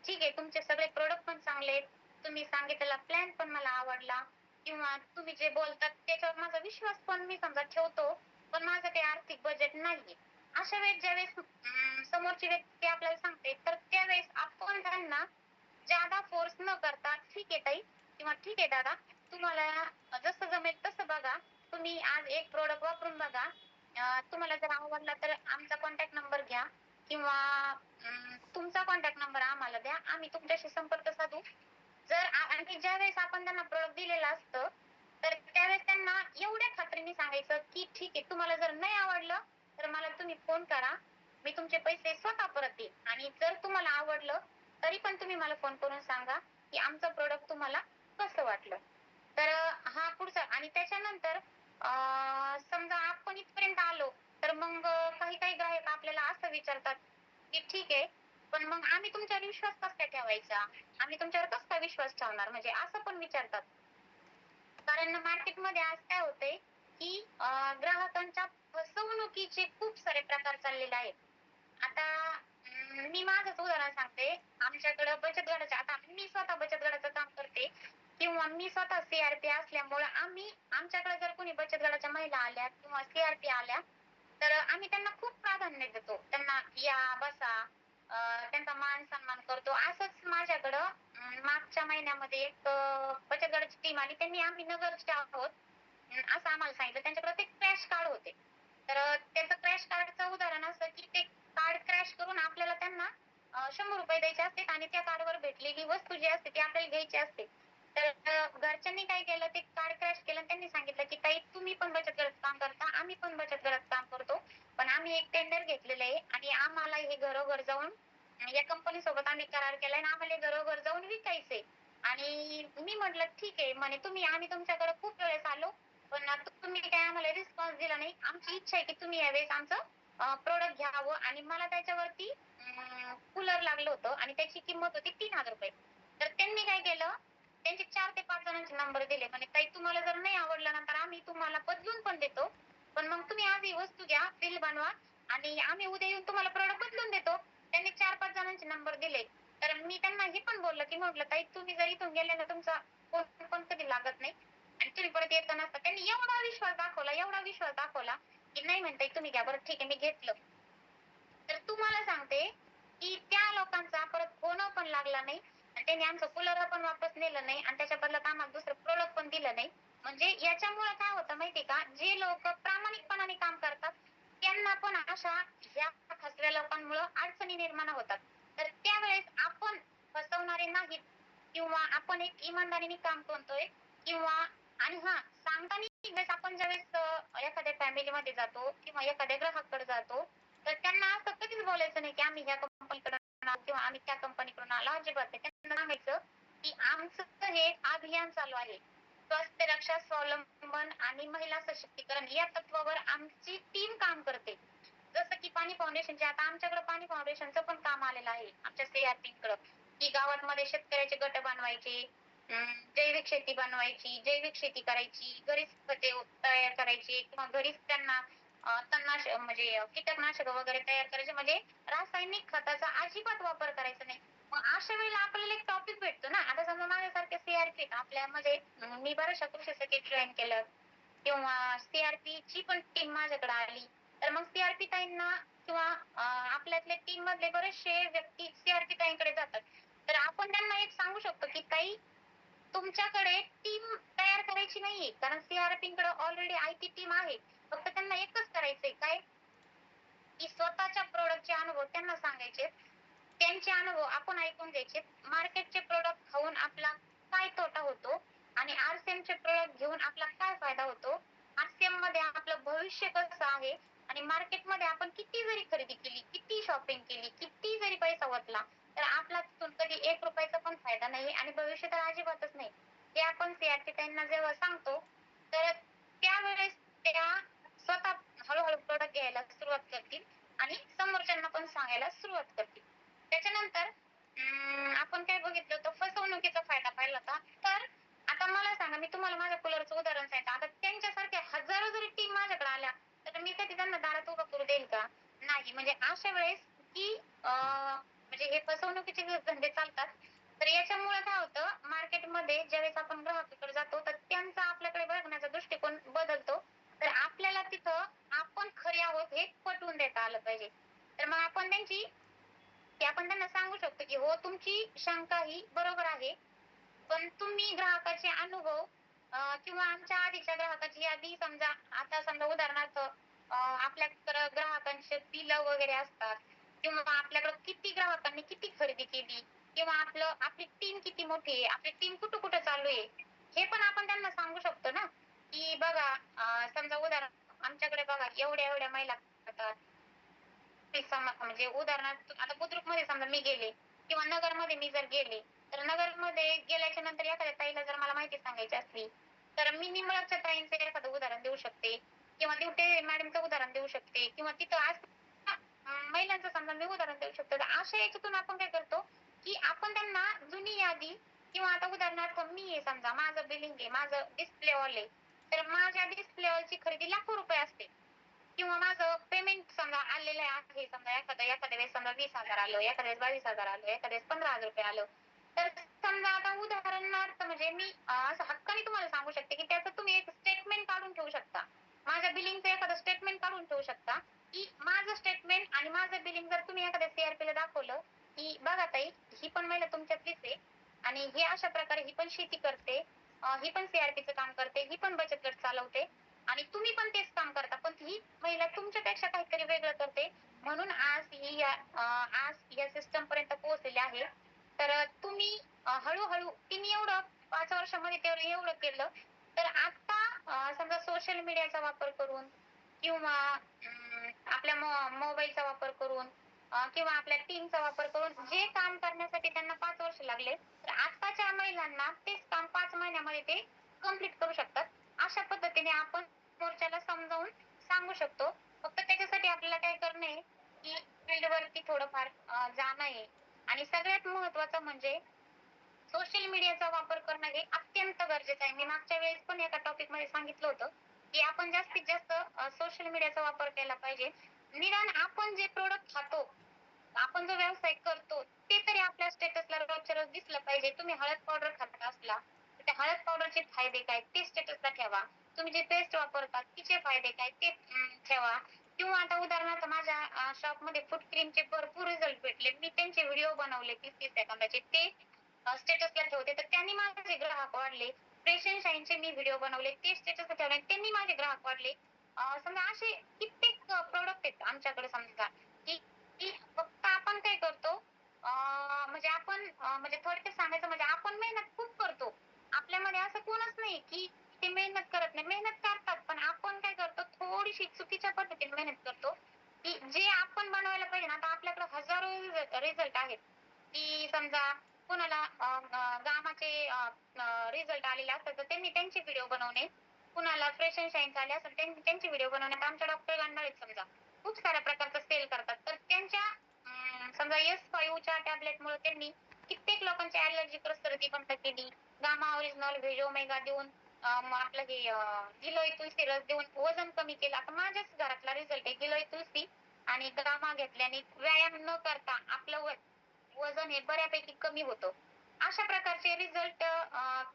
ठीक आहे, तुमचे सगळे प्रोडक्ट पण चांगले आहेत. तुम्ही सांगितलेला प्लॅन पण मला आवडला किंवा तुम्ही जे बोलतात त्याच्यावर माझा विश्वास पण मी समजा ठेवतो, पण माझं काही आर्थिक बजेट नाहीये. अशा वेळेस ज्यावेळेस समोरची व्यक्ती आपल्याला सांगते, तर त्यावेळेस आपण त्यांना ज्यादा फोर्स न करता, ठीक आहे ताई किंवा ठीक आहे दादा, तुम्हाला जसं जमेल तसं बघा. तुम्ही आज एक प्रोडक्ट वापरून बघा. तुम्हाला जर आवडला तर आमचा कॉन्टॅक्ट नंबर घ्या किंवा तुमचा कॉन्टॅक्ट नंबर आम्हाला द्या. आम्ही तुमच्याशी संपर्क साधू. आणि ज्यावेळेस आपण त्यांना प्रोडक्ट दिलेलं असतं, तर त्यावेळेस त्यांना एवढ्या खात्रीने सांगायचं, की ठीक आहे, तुम्हाला जर नाही आवडलं, तर मला तुम्ही फोन करा. मी तुमचे पैसे स्वतः परत देईन आणि जर तुम्हाला आवडलं, तरी पण तुम्ही मला फोन करून सांगा, की आमचं प्रोडक्ट तुम्हाला कसं वाटलं. तर हा पुढचा आणि त्याच्यानंतर समजा आपण इथपर्यंत आलो, तर मग काही-काही ग्राहक आपल्याला असं विचारतात, की ठीक आहे, पण मग आम्ही तुमच्यावर विश्वास कसा काय ठेवायचा? आम्ही तुमच्यावर कसा काय विश्वास ठेवणार? म्हणजे असं पण विचारतात. कारण मार्केटमध्ये आज काय होतंय, की ग्राहकांच्या फसवणुकीचे खूप सारे प्रकार चाललेले आहेत. आता मी माझंच उदाहरण सांगते. आमच्याकडं बचत गटाचे आता मी स्वतः बचत गटाचं काम करते किंवा मी स्वतः सी असल्यामुळं आमच्याकडे जर कोणी बचत गटाच्या महिला आल्या किंवा सी आल्या, तर आम्ही त्यांना खूप प्राधान्य देतो. त्यांना या, बसा, त्यांचा मान-सन्मान करतो. असंच माझ्याकडं मागच्या महिन्यामध्ये एक बचत गटाची टीम आली. आम्ही नगरचे आहोत असं आम्हाला सांगितलं. त्यांच्याकडे ते क्रॅश कार्ड होते. तर त्याचं क्रॅश कार्डचं उदाहरण असं, की ते कार्ड क्रॅश करून आपल्याला त्यांना ₹100 द्यायचे असतात आणि त्या कार्डवर भेटलेली वस्तू जी असते ती आपल्याला घ्यायची असते. तर घरच्यांनी काय केलं, ते कार्ड क्रॅश केलं आणि त्यांनी सांगितलं, की "ताई तुम्ही पण बचत गटात काम करता, आम्ही पण बचत गटात काम करतो. पण आम्ही एक टेंडर घेतलेलं आहे आणि आम्हाला हे घरोघर जाऊन या कंपनीसोबत आम्ही करार केलाय आणि आम्हाला हे घरोघर जाऊन विकायचंय." आणि मी म्हटलं, "ठीक आहे." म्हणे, आम्ही तुमच्याकडे खूप वेळेस आलो, पण तुम्ही काय आम्हाला रिस्पॉन्स दिला नाही. आमची इच्छा आहे, की तुम्ही यावेळेस आमचं प्रॉडक्ट घ्यावं आणि मला त्याच्यावरती कूलर लागलं होतं आणि त्याची किंमत होती ₹3000. तर त्यांनी काय केलं, त्यांचे 4 ते 5 जणांचे नंबर दिले. म्हणे, "ताई तुम्हाला जर नाही आवडलं ना, तर आम्ही तुम्हाला बदलून पण देतो. पण मग तुम्ही आज ही वस्तू घ्या, बिल बनवा आणि आम्ही उद्या येऊन तुम्हाला प्रॉडक्ट बदलून देतो." त्यांनी 4-5 जणांचे नंबर दिले. तर मी त्यांना हे पण बोललं, की म्हटलं, "ताई तुम्ही जर इथून गेले ना, तुमचा फोन पण कधी लागत नाही आणि तुम्ही परत येत नसता." त्यांनी एवढा विश्वास दाखवला, की नाही म्हणताय तुम्ही घ्या. बरं ठीक आहे, मी घेतलं. तर तुम्हाला सांगते, की त्या लोकांचा परत फोन पण लागला नाही आणि त्यांनी आमचं कूलर पण वापस नेलं नाही आणि त्याच्या बदल्यात आम्हाला दुसरं प्रॉडक्ट पण दिलं नाही. म्हणजे याच्यामुळे काय होतं माहितीये का, जे लोक प्रामाणिकपणाने काम करतात, त्यांना पण अशा ह्या फसव्या लोकांमुळे अडचणी निर्माण होतात. तर त्यावेळेस आपण फसवणारे नाहीत किंवा आपण एक इमानदारीने काम करतोय किंवा आणि सांगताना ज्यावेळेस आपण एखाद्या फॅमिलीमध्ये जातो किंवा एखाद्या ग्राहकाकडे जातो, तर त्यांना असं कधीच बोलायचं नाही, की आम्ही ह्या कंपनीकडून आलो किंवा आम्ही त्या कंपनीकडून आलो. अजिबात नाही. त्यांना सांगायचं, की आमचं हे अभियान चालू आहे. स्वास्थ्य रक्षा, स्वावलंबन आणि महिला सशक्तीकरण या तत्वावर आमची टीम काम करते. जसं की पाणी फाउंडेशनचे आता आमच्याकडे पाणी फाउंडेशनचं पण काम आलेलं आहे आमच्या सी-आर-पीकडं, की गावांमध्ये शेतकऱ्याचे गट बनवायचे, जैविक शेती बनवायची, जैविक शेती करायची, घरीच खते तयार करायची किंवा घरीच त्यांना तणनाशक म्हणजे कीटकनाशक वगैरे तयार करायचे, म्हणजे रासायनिक खताचा अजिबात वापर करायचा नाही. मग अशा वेळेला आपल्याला एक टॉपिक भेटतो ना. आता समजा माझ्यासारख्या सीआरपी आपल्या म्हणजे मी बऱ्याचशा कृषी सखीत जॉईन केलं किंवा सीआरपी ची पण टीम माझ्याकडे आली, तर मग सीआरपी ताईंना किंवा आपल्यातले टीम मधले बरेचसे व्यक्ती सीआरपी ताईंकडे जातात. तर आपण त्यांना एक सांगू शकतो की ताई, तुमच्याकडे टीम तयार करायची नाहीये, कारण सीआरपींकडे ऑलरेडी आयटी टीम आहे. फक्त त्यांना एकच करायचंय काय, की स्वतःच्या प्रोडक्टचे अनुभव त्यांना सांगायचे, त्यांचे अनुभव आपण ऐकून घ्यायचे, मार्केटचे प्रोडक्ट खाऊन आपला काय तोटा होतो आणि आरसीएमचे प्रोडक्ट घेऊन आपला काय फायदा होतो, आरसीएम मध्ये आपलं भविष्य कसं आहे आणि मार्केटमध्ये आपण किती जरी खरेदी केली, किती शॉपिंग केली, किती जरी पैसा वाचला, तर आपला तिथून कधी 1 रुपयाचा पण फायदा नाही आणि भविष्य तर अजिबातच नाही. हे आपण सीआरपी त्यांना जेव्हा सांगतो, तर त्यावेळेस त्या स्वतः हळूहळू प्रोडक्ट घ्यायला सुरुवात करतील आणि समोरच्यांना पण सांगायला सुरुवात करतील. त्याच्यानंतर आपण काय बघितलं होतं, फसवणुकीचा फायदा पाहिला होता. तर आता मला सांगा, मी तुम्हाला माझ्या कूलरचं उदाहरण सांगितलं. आता त्यांच्यासारख्या हजारो जरी टीम माझ्याकडे आल्या, तर मी कधी त्यांना दारात उभं करू देईल का? नाही. म्हणजे अशा वेळेस की म्हणजे हे फसवणुकीचे जे धंदे चालतात, तर याच्यामुळे काय होतं, मार्केटमध्ये ज्यावेळेस आपण ग्राहकाकडे जातो, तर त्यांचा आपल्याकडे बघण्याचा दृष्टिकोन बदलतो. तर आपल्याला तिथं आपण खरे आहोत हे पटवून देता आलं पाहिजे. तर मग आपण त्यांना सांगू शकतो की हो, तुमची शंका ही बरोबर आहे. पण तुम्ही ग्राहकाचे अनुभव किंवा आमच्या आधीच्या ग्राहकाची यादी समजा, आता समजा उदाहरणार्थ आपल्याकडे ग्राहकांचे बिल वगैरे असतात किंवा आपल्याकडे किती ग्राहकांनी किती खरेदी केली किंवा आपली टीम किती मोठी आहे, आपली टीम कुठं कुठं चालू आहे, हे पण आपण त्यांना सांगू शकतो ना. की बघा, समजा उदाहरण आमच्याकडे बघा एवढ्या एवढ्या महिला करतात. म्हणजे उदाहरणार्थ आता बुद्रुकमध्ये समजा मी गेले किंवा नगरमध्ये मी जर गेले, तर नगरमध्ये गेल्याच्या नंतर एखाद्या ताईला जर मला माहिती सांगायची असली, तर मी निंबळकच्या ताईंचं एखादं उदाहरण देऊ शकते किंवा दिवटे मॅडमचं उदाहरण देऊ शकते किंवा तिथं महिलांचं समजा मी उदाहरण देऊ शकतो. तर अशा याच्यातून आपण काय करतो, की आपण त्यांना जुनी यादी किंवा आता उदाहरणार्थ मी आहे समजा, माझं बिलिंग आहे, माझं डिस्प्ले ऑल आहे, तर माझ्या डिस्प्ले ऑलची खरेदी लाखो रुपये असते किंवा माझं पेमेंट समजा आलेलं आहे, समजा एखाद्या वेळेस समजा 20,000 आलं, एखाद्या वेळेस 22,000 आलं, एखाद्या वेळेस 15,000 रुपये आलं. तर समजा आता उदाहरणार्थ म्हणजे मी असं हक्काने तुम्हाला सांगू शकते की त्याचं तुम्ही एक स्टेटमेंट काढून ठेवू शकता. माझ्या बिलिंगचं एखादं स्टेटमेंट काढून ठेवू शकता, की माझं स्टेटमेंट आणि माझं बिलिंग जर तुम्ही एखाद्या सीआरपीला दाखवलं, की बघा ताई, ही पण महिला तुमच्यातलीच आहे आणि ही अशा प्रकारे ही पण शेती करते, ही पण सीआरपीचं काम करते, ही पण बचत गट चालवते आणि तुम्ही पण तेच काम करता, पण ही महिला तुमच्यापेक्षा काहीतरी वेगळं करते, म्हणून आज या सिस्टम पर्यंत पोहोचलेले आहे. तर तुम्ही हळूहळू तिने एवढं 5 वर्षामध्ये तेवढं एवढं केलं, तर आता समजा सोशल मीडियाचा वापर करून किंवा आपल्या मोबाईलचा वापर करून किंवा आपल्या टीमचा वापर करून जे काम करण्यासाठी त्यांना 5 वर्ष लागले, तर आताच्या महिलांना तेच काम 5 महिन्यामध्ये ते कम्प्लीट करू शकतात. अशा पद्धतीने आपण समोरच्याला समजावून सांगू शकतो. फक्त त्याच्यासाठी आपल्याला काय करणं आहे, की फील्डवरती थोडंफार जाणं आहे आणि सगळ्यात महत्त्वाचं म्हणजे सोशल मीडियाचा वापर करणं हे अत्यंत गरजेचं आहे. मी मागच्या वेळेस पण एका टॉपिकमध्ये सांगितलं होतं, की आपण जास्तीत जास्त सोशल मीडियाचा वापर केला पाहिजे. निदान आपण जे प्रॉडक्ट खातो, आपण जो व्यवसाय करतो, ते तरी आपल्या स्टेटसला रोजच्या रोज दिसलं पाहिजे. तुम्ही हळद पावडर खात असला, तर त्या हळद पावडरचे फायदे काय ते स्टेटसला ठेवा. तुम्ही जे पेस्ट वापरता तिचे फायदे काय ते ठेवा. किंवा आता उदाहरणार्थ माझ्या शॉपमध्ये फूट क्रीमचे भरपूर रिझल्ट भेटले. मी त्यांचे व्हिडिओ बनवले 30-30 सेकंदाचे. ते स्टेटसला ठेवते. तर त्यांनी माझे ग्राहक वाढले. फ्रेश अँड शाईनचे मी व्हिडिओ बनवले. ते स्टेटसला ठेवले. त्यांनी माझे ग्राहक वाढले. समजा असे कित्येक प्रॉडक्ट आहेत आमच्याकडे समजा, की की फक्त आपण काय करतो, म्हणजे आपण म्हणजे थोडक्यात सांगायचं म्हणजे आपण मेहनत खूप करतो. आपल्यामध्ये असं कोणच नाही, की ते मेहनत करत नाही. मेहनत करतात, पण आपण काय करतो, थोडीशी चुकीच्या पद्धतीने मेहनत करतो, की जे आपण बनवायला पाहिजे ना, आता आपल्याकडे हजारो रिझल्ट आहेत, की समजा कुणाला गामाचे रिझल्ट आलेले असतात, तर त्यांनी त्यांचे व्हिडिओ बनवणे, कुणाला फ्रेश अँड शाईन आले असेल त्यांनी त्यांचे व्हिडिओ बनवणे. आता आमच्या डॉक्टर गांडाळे समजा खूप साऱ्या प्रकारचं सेल करतात, तर त्यांच्या समजा S5च्या टॅबलेटमुळे त्यांनी कित्येक लोकांची ॲलर्जी सर्दी बंद केली. गामा ओरिजिनल, व्हेज ओमेगा देऊन मग आपलं हे गिलोय तुळशी रस देऊन वजन कमी केलं. आता माझ्याच घरातला रिझल्ट आहे. गिलोय तुळसी आणि ग्रामा घेतल्याने व्यायाम न करता आपलं वजन हे बऱ्यापैकी कमी होतं. अशा प्रकारचे रिझल्ट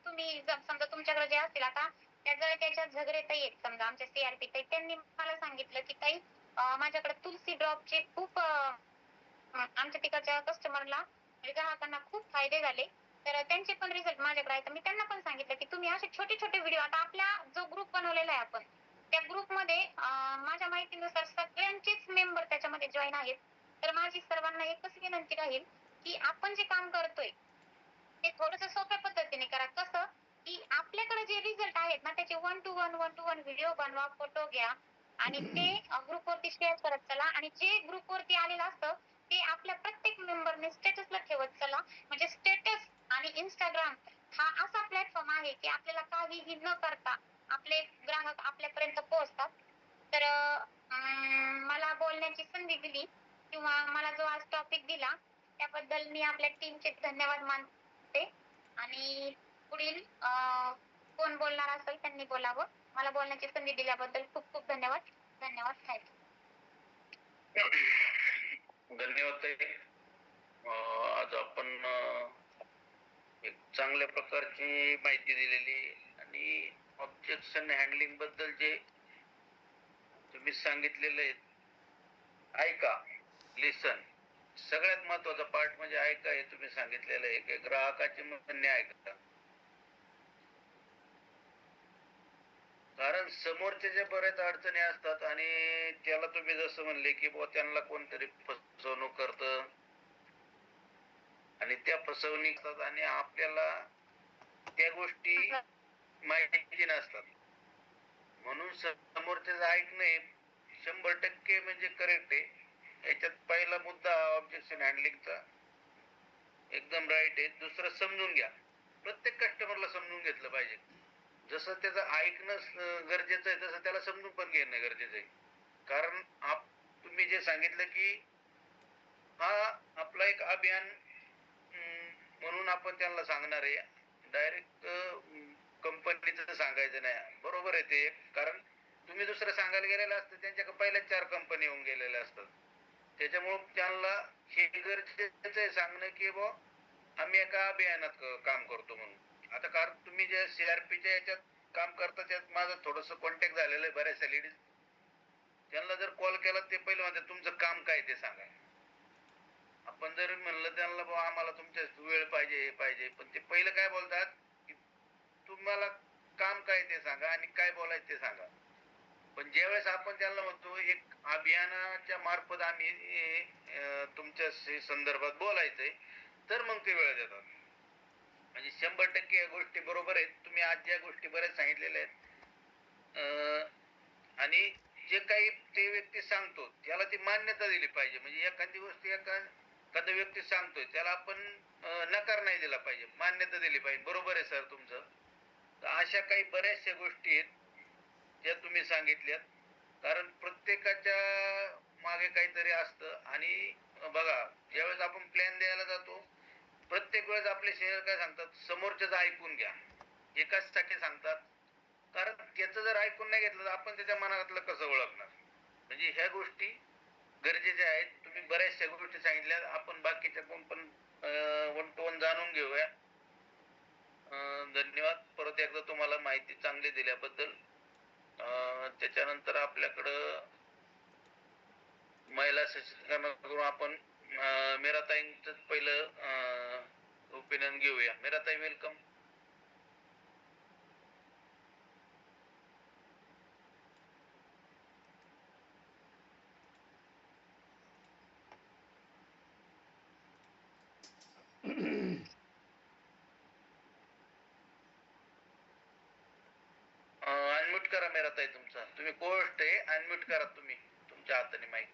तुम्ही समजा तुमच्याकडे जे असतील, आता त्या जळक्याच्या झगरे ताई आहेत समजा आमच्या CRP ताई, त्यांनी मला सांगितलं की ताई माझ्याकडे तुलसी ड्रॉपचे खूप आमच्या तिकडच्या कस्टमरला म्हणजे ग्राहकांना खूप फायदे झाले. तर त्यांचे पण रिझल्ट माझ्याकडे आहेत. मी त्यांना पण सांगितलं की तुम्ही असे छोटे छोटे व्हिडिओ, आता आपला जो ग्रुप बनवलेला आहे आपण त्या ग्रुपमध्ये माझ्या माहितीनुसार सगळ्यांचेच मेंबर त्याच्यामध्ये जॉईन आहेत. तर माझी सर्वांना एकच विनंती राहील की आपण जे काम करतोय ते थोडंसं सोप्या पद्धतीने करा. कसं की आपल्याकडे जे रिझल्ट आहेत ना त्याचे 1 to 1 व्हिडिओ बनवा, फोटो घ्या आणि ते ग्रुपवरती शेअर करत चला. आणि जे ग्रुपवरती आलेलं असतं ते आपल्या प्रत्येक मेंबरने स्टेटसला ठेवत चला. म्हणजे स्टेटस आणि Instagram हा असा प्लॅटफॉर्म आहे की आपल्याला काहीही न करता आपले ग्राहक आपल्यापर्यंत पोहोचतात. तर मला बोलण्याची संधी दिली किंवा मला जो आज टॉपिक दिला त्याबद्दल मी आपल्या टीमचे धन्यवाद मानते. आणि पुढील कोण बोलणार असेल त्यांनी बोलावं. मला बोलण्याची संधी दिल्याबद्दल खूप खूप धन्यवाद. धन्यवाद. थँक्यू. धन्यवाद ताई. आज आपण एक चांगल्या प्रकारची माहिती दिलेली आणि ऑब्जेक्शन हँडलिंग बद्दल जे तुम्ही सांगितलेलं आहे, ऐका, लिसन, सगळ्यात महत्वाचा पार्ट म्हणजे ऐका. हे तुम्ही सांगितलेलं आहे की ग्राहकाचे म्हणणे ऐका. कारण समोरच्या जे बऱ्याच अडचणी असतात आणि त्याला तुम्ही जसं म्हणले की बुवा त्यांना कोणतरी फसवणूक करतं आणि त्या फसवणुकीत आणि आपल्याला त्या गोष्टी माहिती नसतात. म्हणून समोरच्याचं ऐकणे 100% म्हणजे करेक्ट आहे. याच्यात पहिला मुद्दा ऑब्जेक्शन हँडलिंगचा एकदम राईट आहे. दुसरं समजून घ्या. प्रत्येक कस्टमरला समजून घेतलं पाहिजे. जसं त्याचं ऐकणं गरजेचं आहे तसं त्याला समजून पण घेणं गरजेचं आहे. कारण तुम्ही जे सांगितलं की हा आपला एक अभियान म्हणून आपण त्यांना सांगणार आहे. डायरेक्ट कंपनीचं सांगायचं नाही. बरोबर आहे ते. कारण तुम्ही दुसरं सांगायला गेलेलं असतं त्यांच्याकडे पहिल्याच 4 कंपनी येऊन गेलेल्या असतात. त्याच्यामुळे त्यांना हे गरजेचं आहे सांगणं की बुवा आम्ही एका अभियानात काम करतो म्हणून. आता कारण तुम्ही जे CRPच्या याच्यात काम करता त्यात माझं थोडंसं कॉन्टॅक्ट झालेलं आहे बऱ्याचशा लेडीज. त्यांना जर कॉल केला ते पहिलं म्हणतात तुमचं काम काय ते सांगा. आपण जर म्हणलं त्यांना बुवा आम्हाला तुमच्या वेळ पाहिजे हे पाहिजे, पण ते पहिलं काय बोलतात की तुम्हाला काम काय ते सांगा आणि काय बोलायचं ते सांगा. पण ज्यावेळेस आपण त्यांना म्हणतो एक अभियानाच्या मार्फत आम्ही तुमच्या संदर्भात बोलायचंय, तर मग ते वेळ देतात. म्हणजे 100% या गोष्टी बरोबर आहेत. तुम्ही आज ज्या गोष्टी बऱ्याच सांगितलेल्या आहेत आणि जे काही ते व्यक्ती सांगतो त्याला ती मान्यता दिली पाहिजे. म्हणजे एखादी गोष्ट एखादा व्यक्ती सांगतोय त्याला आपण नकार नाही दिला पाहिजे, मान्यता दिली पाहिजे. बरोबर आहे सर तुमचं. तर अशा काही बऱ्याचशा गोष्टी आहेत ज्या तुम्ही सांगितल्यात. कारण प्रत्येकाच्या मागे काहीतरी असतं आणि बघा ज्यावेळेस आपण प्लॅन द्यायला जातो प्रत्येक वेळेस आपले शेअर काय सांगतात समोरच्याच ऐकून घ्या. एकाचसाठी सांगतात. कारण त्याचं जर ऐकून नाही घेतलं तर आपण त्याच्या मनातलं कसं ओळखणार. म्हणजे ह्या गोष्टी गरजेच्या आहेत. तुम्ही बऱ्याचशा गोष्टी सांगितल्या. आपण बाकीच्या कोण पण 1 to 1 जाणून घेऊया. धन्यवाद परत एकदा तुम्हाला माहिती चांगली दिल्याबद्दल. त्याच्यानंतर आपल्याकडं महिला सशक्तीकरणाकडून आपण मीराताईंचं पहिलं ओपिनियन घेऊया. मीराताई वेलकम. अनम्यूट करा मीराताई तुमचा. तुम्ही कोस्ट आहे अनम्यूट करा तुम्ही तुमच्या हाताने माईक.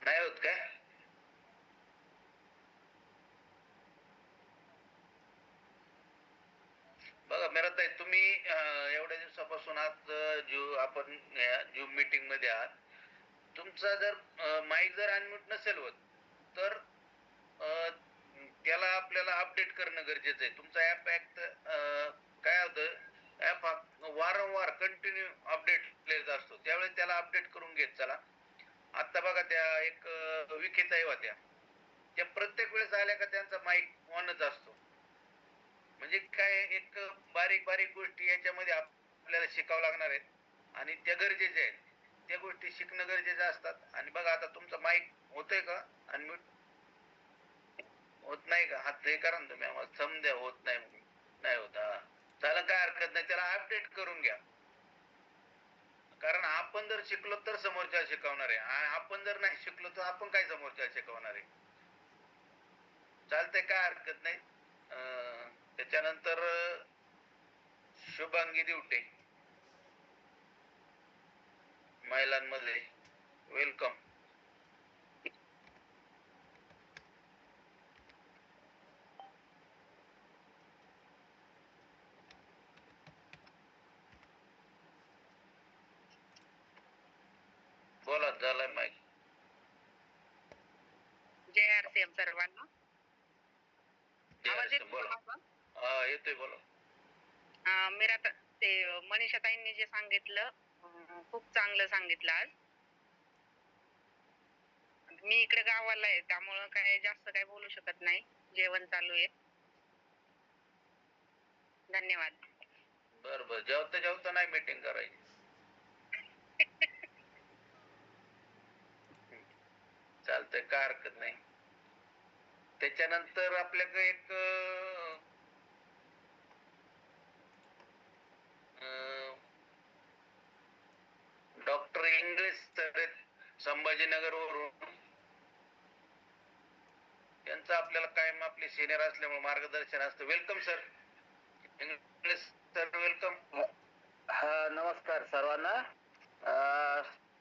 नाही होत काय? बघा मीराताई तुम्ही एवढ्या दिवसापासून आज आपण झूम मीटिंग मध्ये आहात. तुमचा जर माईक जर अनम्यूट नसेल होत तर त्याला आपल्याला अपडेट करणं गरजेचं आहे. तुमचा ऍप काय होतं, ऍप वारंवार कंटिन्यू अपडेट येत असतो, त्यावेळेस त्याला अपडेट करून घेत चला. आता बघा त्या एक विखेताई होत्या, त्या प्रत्येक वेळेस आल्या का त्यांचा माईक ऑनच असतो. म्हणजे काय, एक बारीक बारीक गोष्टी याच्यामध्ये आपल्याला शिकावं लागणार आहेत आणि त्या गरजेच्या आहेत. त्या गोष्टी शिकणं गरजेचं असतात. आणि बघा आता तुमचा माईक होतोय का अनम्यूट? होत नाही का? हात हे करा ना तुम्ही, आम्हाला थंब द्या, होत नाही म्हणून. नाही होत, हा त्याला काय हरकत नाही, त्याला अपडेट करून घ्या. कारण आपण जर शिकलो तर समोरच्या शिकवणार आहे, आपण जर नाही शिकलो तर आपण काय समोरच्या शिकवणार आहे. चालतंय, काय हरकत नाही. त्याच्यानंतर शुभांगी दिवटे महिलांमध्ये, वेलकम. बोला, झालाय माईक. जय आरसीएम सर्वांना. आवाज येतो बोला. माझा? हा येतोय, बोला. मीरा ते मनीषाताईंनी जे सांगितलं खूप चांगलं सांगितलं आज. मी इकडे गावाला आहे त्यामुळं काय जास्त काय बोलू शकत नाही, जेवण चालू आहे. धन्यवाद. बर बर, जेवता जेवता नाही मीटिंग करायची. चालतंय, काय हरकत नाही. त्याच्यानंतर आपल्याकडे एक डॉक्टर इंग्लिश सर संभाजीनगर वरून, त्यांचं आपल्याला कायम आपले सिनियर असल्यामुळे मार्गदर्शन असतं. Welcome sir. English sir, welcome. हा, नमस्कार सर्वांना.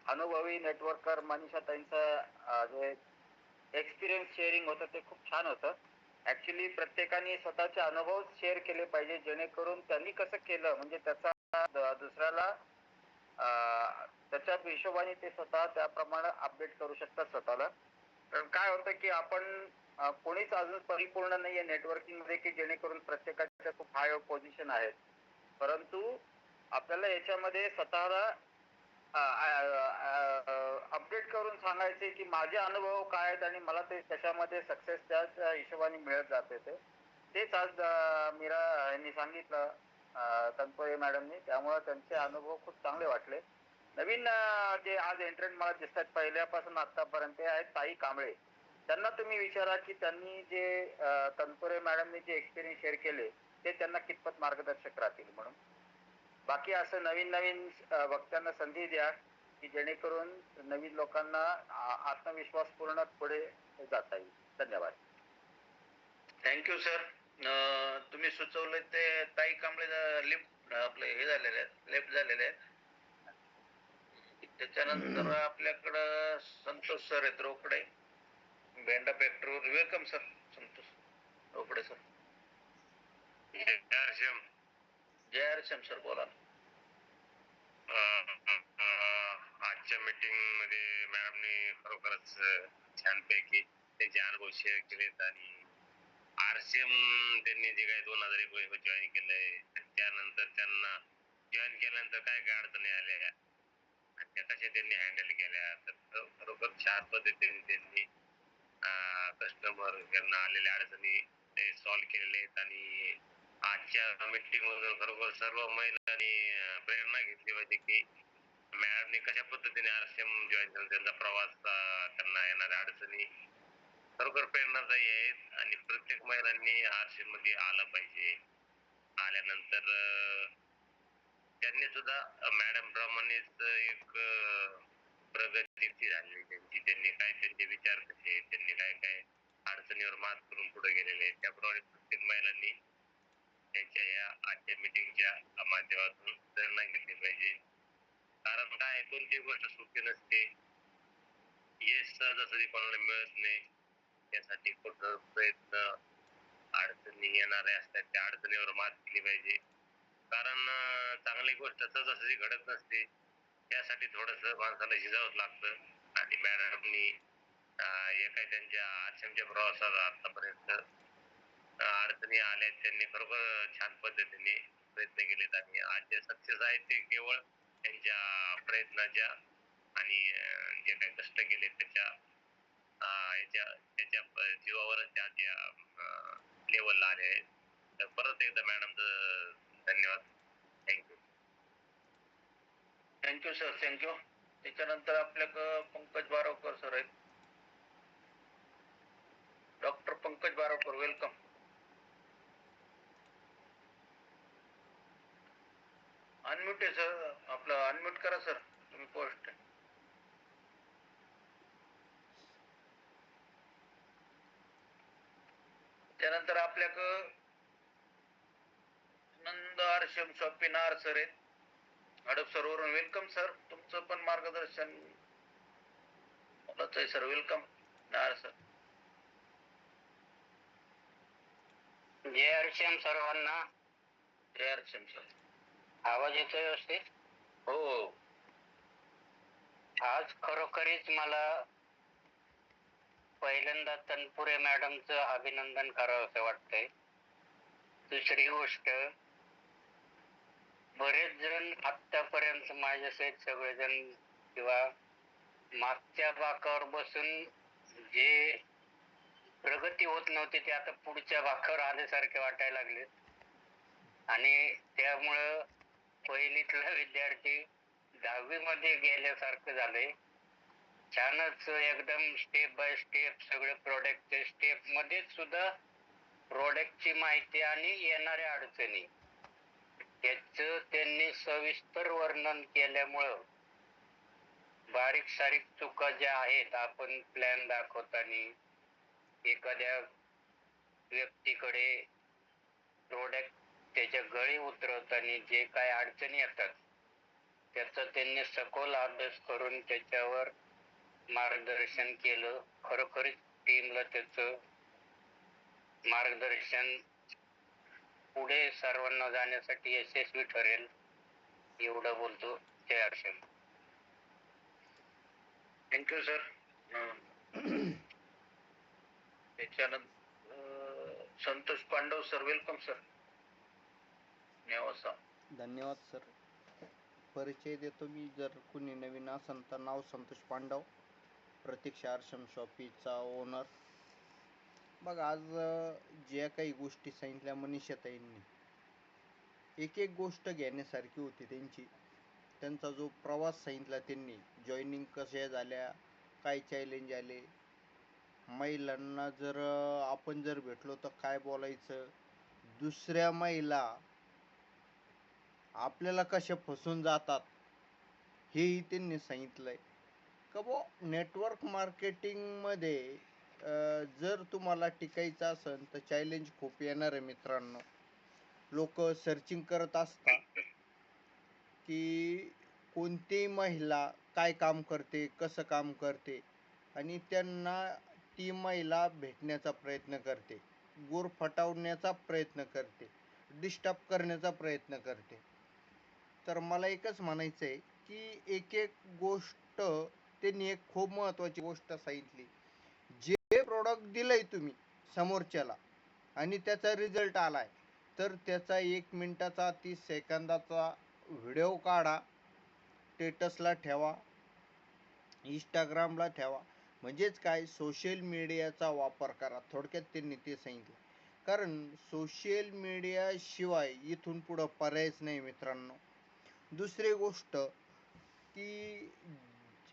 अनुभवी नेटवर्कर मनीषाताईंचं जे एक्सपिरियन्स शेअरिंग होतं ते खूप छान होतं. ऍक्च्युली प्रत्येकाने स्वतःचे अनुभव शेअर केले पाहिजे, जेणेकरून त्यांनी कसं केलं म्हणजे त्याचा दुसऱ्याला त्याच्या हिशोबाने ते स्वतः त्याप्रमाणे अपडेट करू शकतात स्वतःला. कारण काय होतं की आपण कोणीच अजून परिपूर्ण नाहीये नेटवर्किंग मध्ये की जेणेकरून प्रत्येकाच्या खूप हाय पोझिशन आहेत. परंतु आपल्याला याच्यामध्ये स्वतःला अपडेट करून सांगायचे की माझे अनुभव काय आहेत आणि मला ते कशामध्ये सक्सेस त्याच हिशोबाने मिळत जाते. तेच आज मीरा यांनी सांगितलं, तनपुरे मॅडमनी. त्यामुळे त्यांचे अनुभव खूप चांगले वाटले. नवीन जे आज एंट्रंट मला दिसतात पहिल्यापासून आतापर्यंत आहेत ताई कांबळे. त्यांना तुम्ही विचारा की त्यांनी जे तनपुरे मॅडमनी जे एक्सपिरियन्स शेअर केले ते त्यांना कितपत मार्गदर्शक राहतील म्हणून. बाकी असं नवीन नवीन वक्त्यांना संधी द्या की जेणेकरून नवीन लोकांना आत्मविश्वास पूर्ण पुढे जाता येईल. धन्यवाद. Thank you sir. तुम्ही सुचवलं ते ताई कांबळे लिफ्ट आपले हे झालेले आहेत, लेफ्ट झालेले आहेत. त्याच्यानंतर आपल्याकडं संतोष सर आहेत रोकडे, बेंडा फॅक्टरीवर. Welcome sir, Santosh Rokade sir. जय हरश्याम सर, बोला. आजच्या मीटिंग मध्ये मॅडमनी खरोखरच छानपैकी त्यांचे अनुभव शेअर केलेत आणि आरसीएम त्यांनी जे काही 2021 जॉईन केलंय, त्यानंतर त्यांना जॉईन केल्यानंतर काय काय अडचणी आल्या त्या कशा त्यांनी हँडल केल्या, तर खरोखर छान पद्धतीने त्यांनी कस्टमर यांना आलेल्या अडचणी ते सॉल्व्ह केलेले आहेत. आणि आजच्या मीटिंग मधून खरोखर सर्व महिलांनी प्रेरणा घेतली पाहिजे की मॅडमने कशा पद्धतीने आरसीएम जॉईन केला, त्यांचा प्रवास, त्यांना येणाऱ्या अडचणी खरोखर प्रेरणादायी आहेत. आणि प्रत्येक महिलांनी आरसीएम मध्ये आलं पाहिजे. आल्यानंतर त्यांनी सुद्धा मॅडम प्रमाणेच एक प्रगती झाली त्यांची. त्यांनी काय त्यांचे विचार कसे, त्यांनी काय काय अडचणीवर मात करून पुढे गेलेले आहेत, त्याप्रमाणे प्रत्येक महिलांनी त्यांच्या या आजच्या मीटिंगच्या माध्यमातून प्रेरणा घेतली पाहिजे. कारण काय, कोणती गोष्ट सोपी नसते, हे सहजासहजी कोणाला मिळत नाही. त्यासाठी कुठं प्रयत्न, अडचणी येणारे असतात, त्या अडचणीवर मात केली पाहिजे. कारण चांगली गोष्ट सहजासहजी घडत नसते, त्यासाठी थोडस माणसाला झिजावंच लागतं. आणि मॅडमनी एका त्यांच्या आश्रमच्या प्रवासात आतापर्यंत अडचणी आल्या त्यांनी खरोखर छान पद्धतीने प्रयत्न केलेत आणि आज जे सक्सेस आहेत ते केवळ त्यांच्या प्रयत्नाच्या आणि जे काही कष्ट केले त्याच्या त्याच्या जीवावरच त्या लेवलला आले आहेत. तर परत एकदा मॅडमचं धन्यवाद. थँक्यू. Thank you sir, thank you. त्याच्यानंतर आपल्याकडं पंकज बारावकर सर आहेत. Doctor Pankaj Baravkar, welcome. Unmute आहे सर, आपलं अनम्यूट करा सर, तुम्ही पोस्ट. त्यानंतर आपल्याकडं नंद आरशम शॉपी नार सर आहेत, हडप सर वरून. वेलकम सर, तुमचं पण मार्गदर्शन आहे सर. वेलकम नार सर. जय हरिश्याम सर्वांना. जय हरशम सर. आवाज येतोय व्यवस्थित? हो. आज खरोखरीच मला पहिल्यांदा तनपुरे मॅडमचं अभिनंदन करावं असं वाटतंय. दुसरी गोष्ट, बरेच जण आतापर्यंत माझ्यासहित सगळेजण किंवा मागच्या बाकावर बसून जे प्रगती होत नव्हती ते आता पुढच्या बाकावर आल्यासारखे वाटायला लागले आणि त्यामुळं पहिलीतला विद्यार्थी 10वी मध्ये गेल्यासारखं झालंय. छानच एकदम स्टेप बाय स्टेप सगळे प्रोडक्टचे स्टेप मध्ये सुद्धा प्रोडक्टची माहिती आणि येणाऱ्या अडचणी याचं त्यांनी सविस्तर वर्णन केल्यामुळं बारीक सारीक चुका ज्या आहेत, आपण प्लॅन दाखवताना एखाद्या व्यक्तीकडे प्रोडक्ट त्याच्या गळी उतरवताना जे काय अडचणी येतात त्याचा त्यांनी सखोल अभ्यास करून त्याच्यावर मार्गदर्शन केलं. खरोखरीच टीमला त्याचं मार्गदर्शन पुढे सर्वांना जाण्यासाठी यशस्वी ठरेल एवढं बोलतो. जय हर्षम. Thank you sir. त्याच्यानंतर Santosh Pandav sir, welcome sir. Newasa. धन्यवाद सर. परिचय देतो मी. जर कुणी नवीन असेल तर नाव संतोष पांडव, प्रतीक्षा आश्रम शॉपीचा ओनर. बघा, आज ज्या काही गोष्टी सांगितल्या मनीषाताईंनी, एक एक गोष्ट घेण्यासारखी होती त्यांची. त्यांचा जो प्रवास सांगितला त्यांनी, जॉईनिंग कशा झाल्या, काय चॅलेंज आले, महिलांना जर आपण जर भेटलो तर काय बोलायचं, दुसऱ्या महिला आपल्याला कशा फसून जातात हेही त्यांनी सांगितलंय. का बो नेटवर्क मार्केटिंगमध्ये जर तुम्हाला टिकायचं असेल तर चॅलेंज खूप येणार आहे मित्रांनो. लोक सर्चिंग करत असतात की कोणती महिला काय काम करते, कसं काम करते, आणि त्यांना ती महिला भेटण्याचा प्रयत्न करते, गुरफटवण्याचा प्रयत्न करते, डिस्टर्ब करण्याचा प्रयत्न करते. तर मला एकच म्हणायचं आहे की एक एक गोष्ट त्यांनी एक खूप महत्त्वाची गोष्ट सांगितली. जे प्रोडक्ट दिलंय तुम्ही समोरच्याला आणि त्याचा रिझल्ट आलाय तर त्याचा 1 मिनिटाचा 30 सेकंदाचा व्हिडिओ काढा, स्टेटसला ठेवा, इंस्टाग्रामला ठेवा. म्हणजेच काय, सोशल मीडियाचा वापर करा. थोडक्यात त्यांनी ते सांगितलं. कारण सोशल मीडिया शिवाय इथून पुढं पर्यायच नाही मित्रांनो. दुसरी गोष्ट की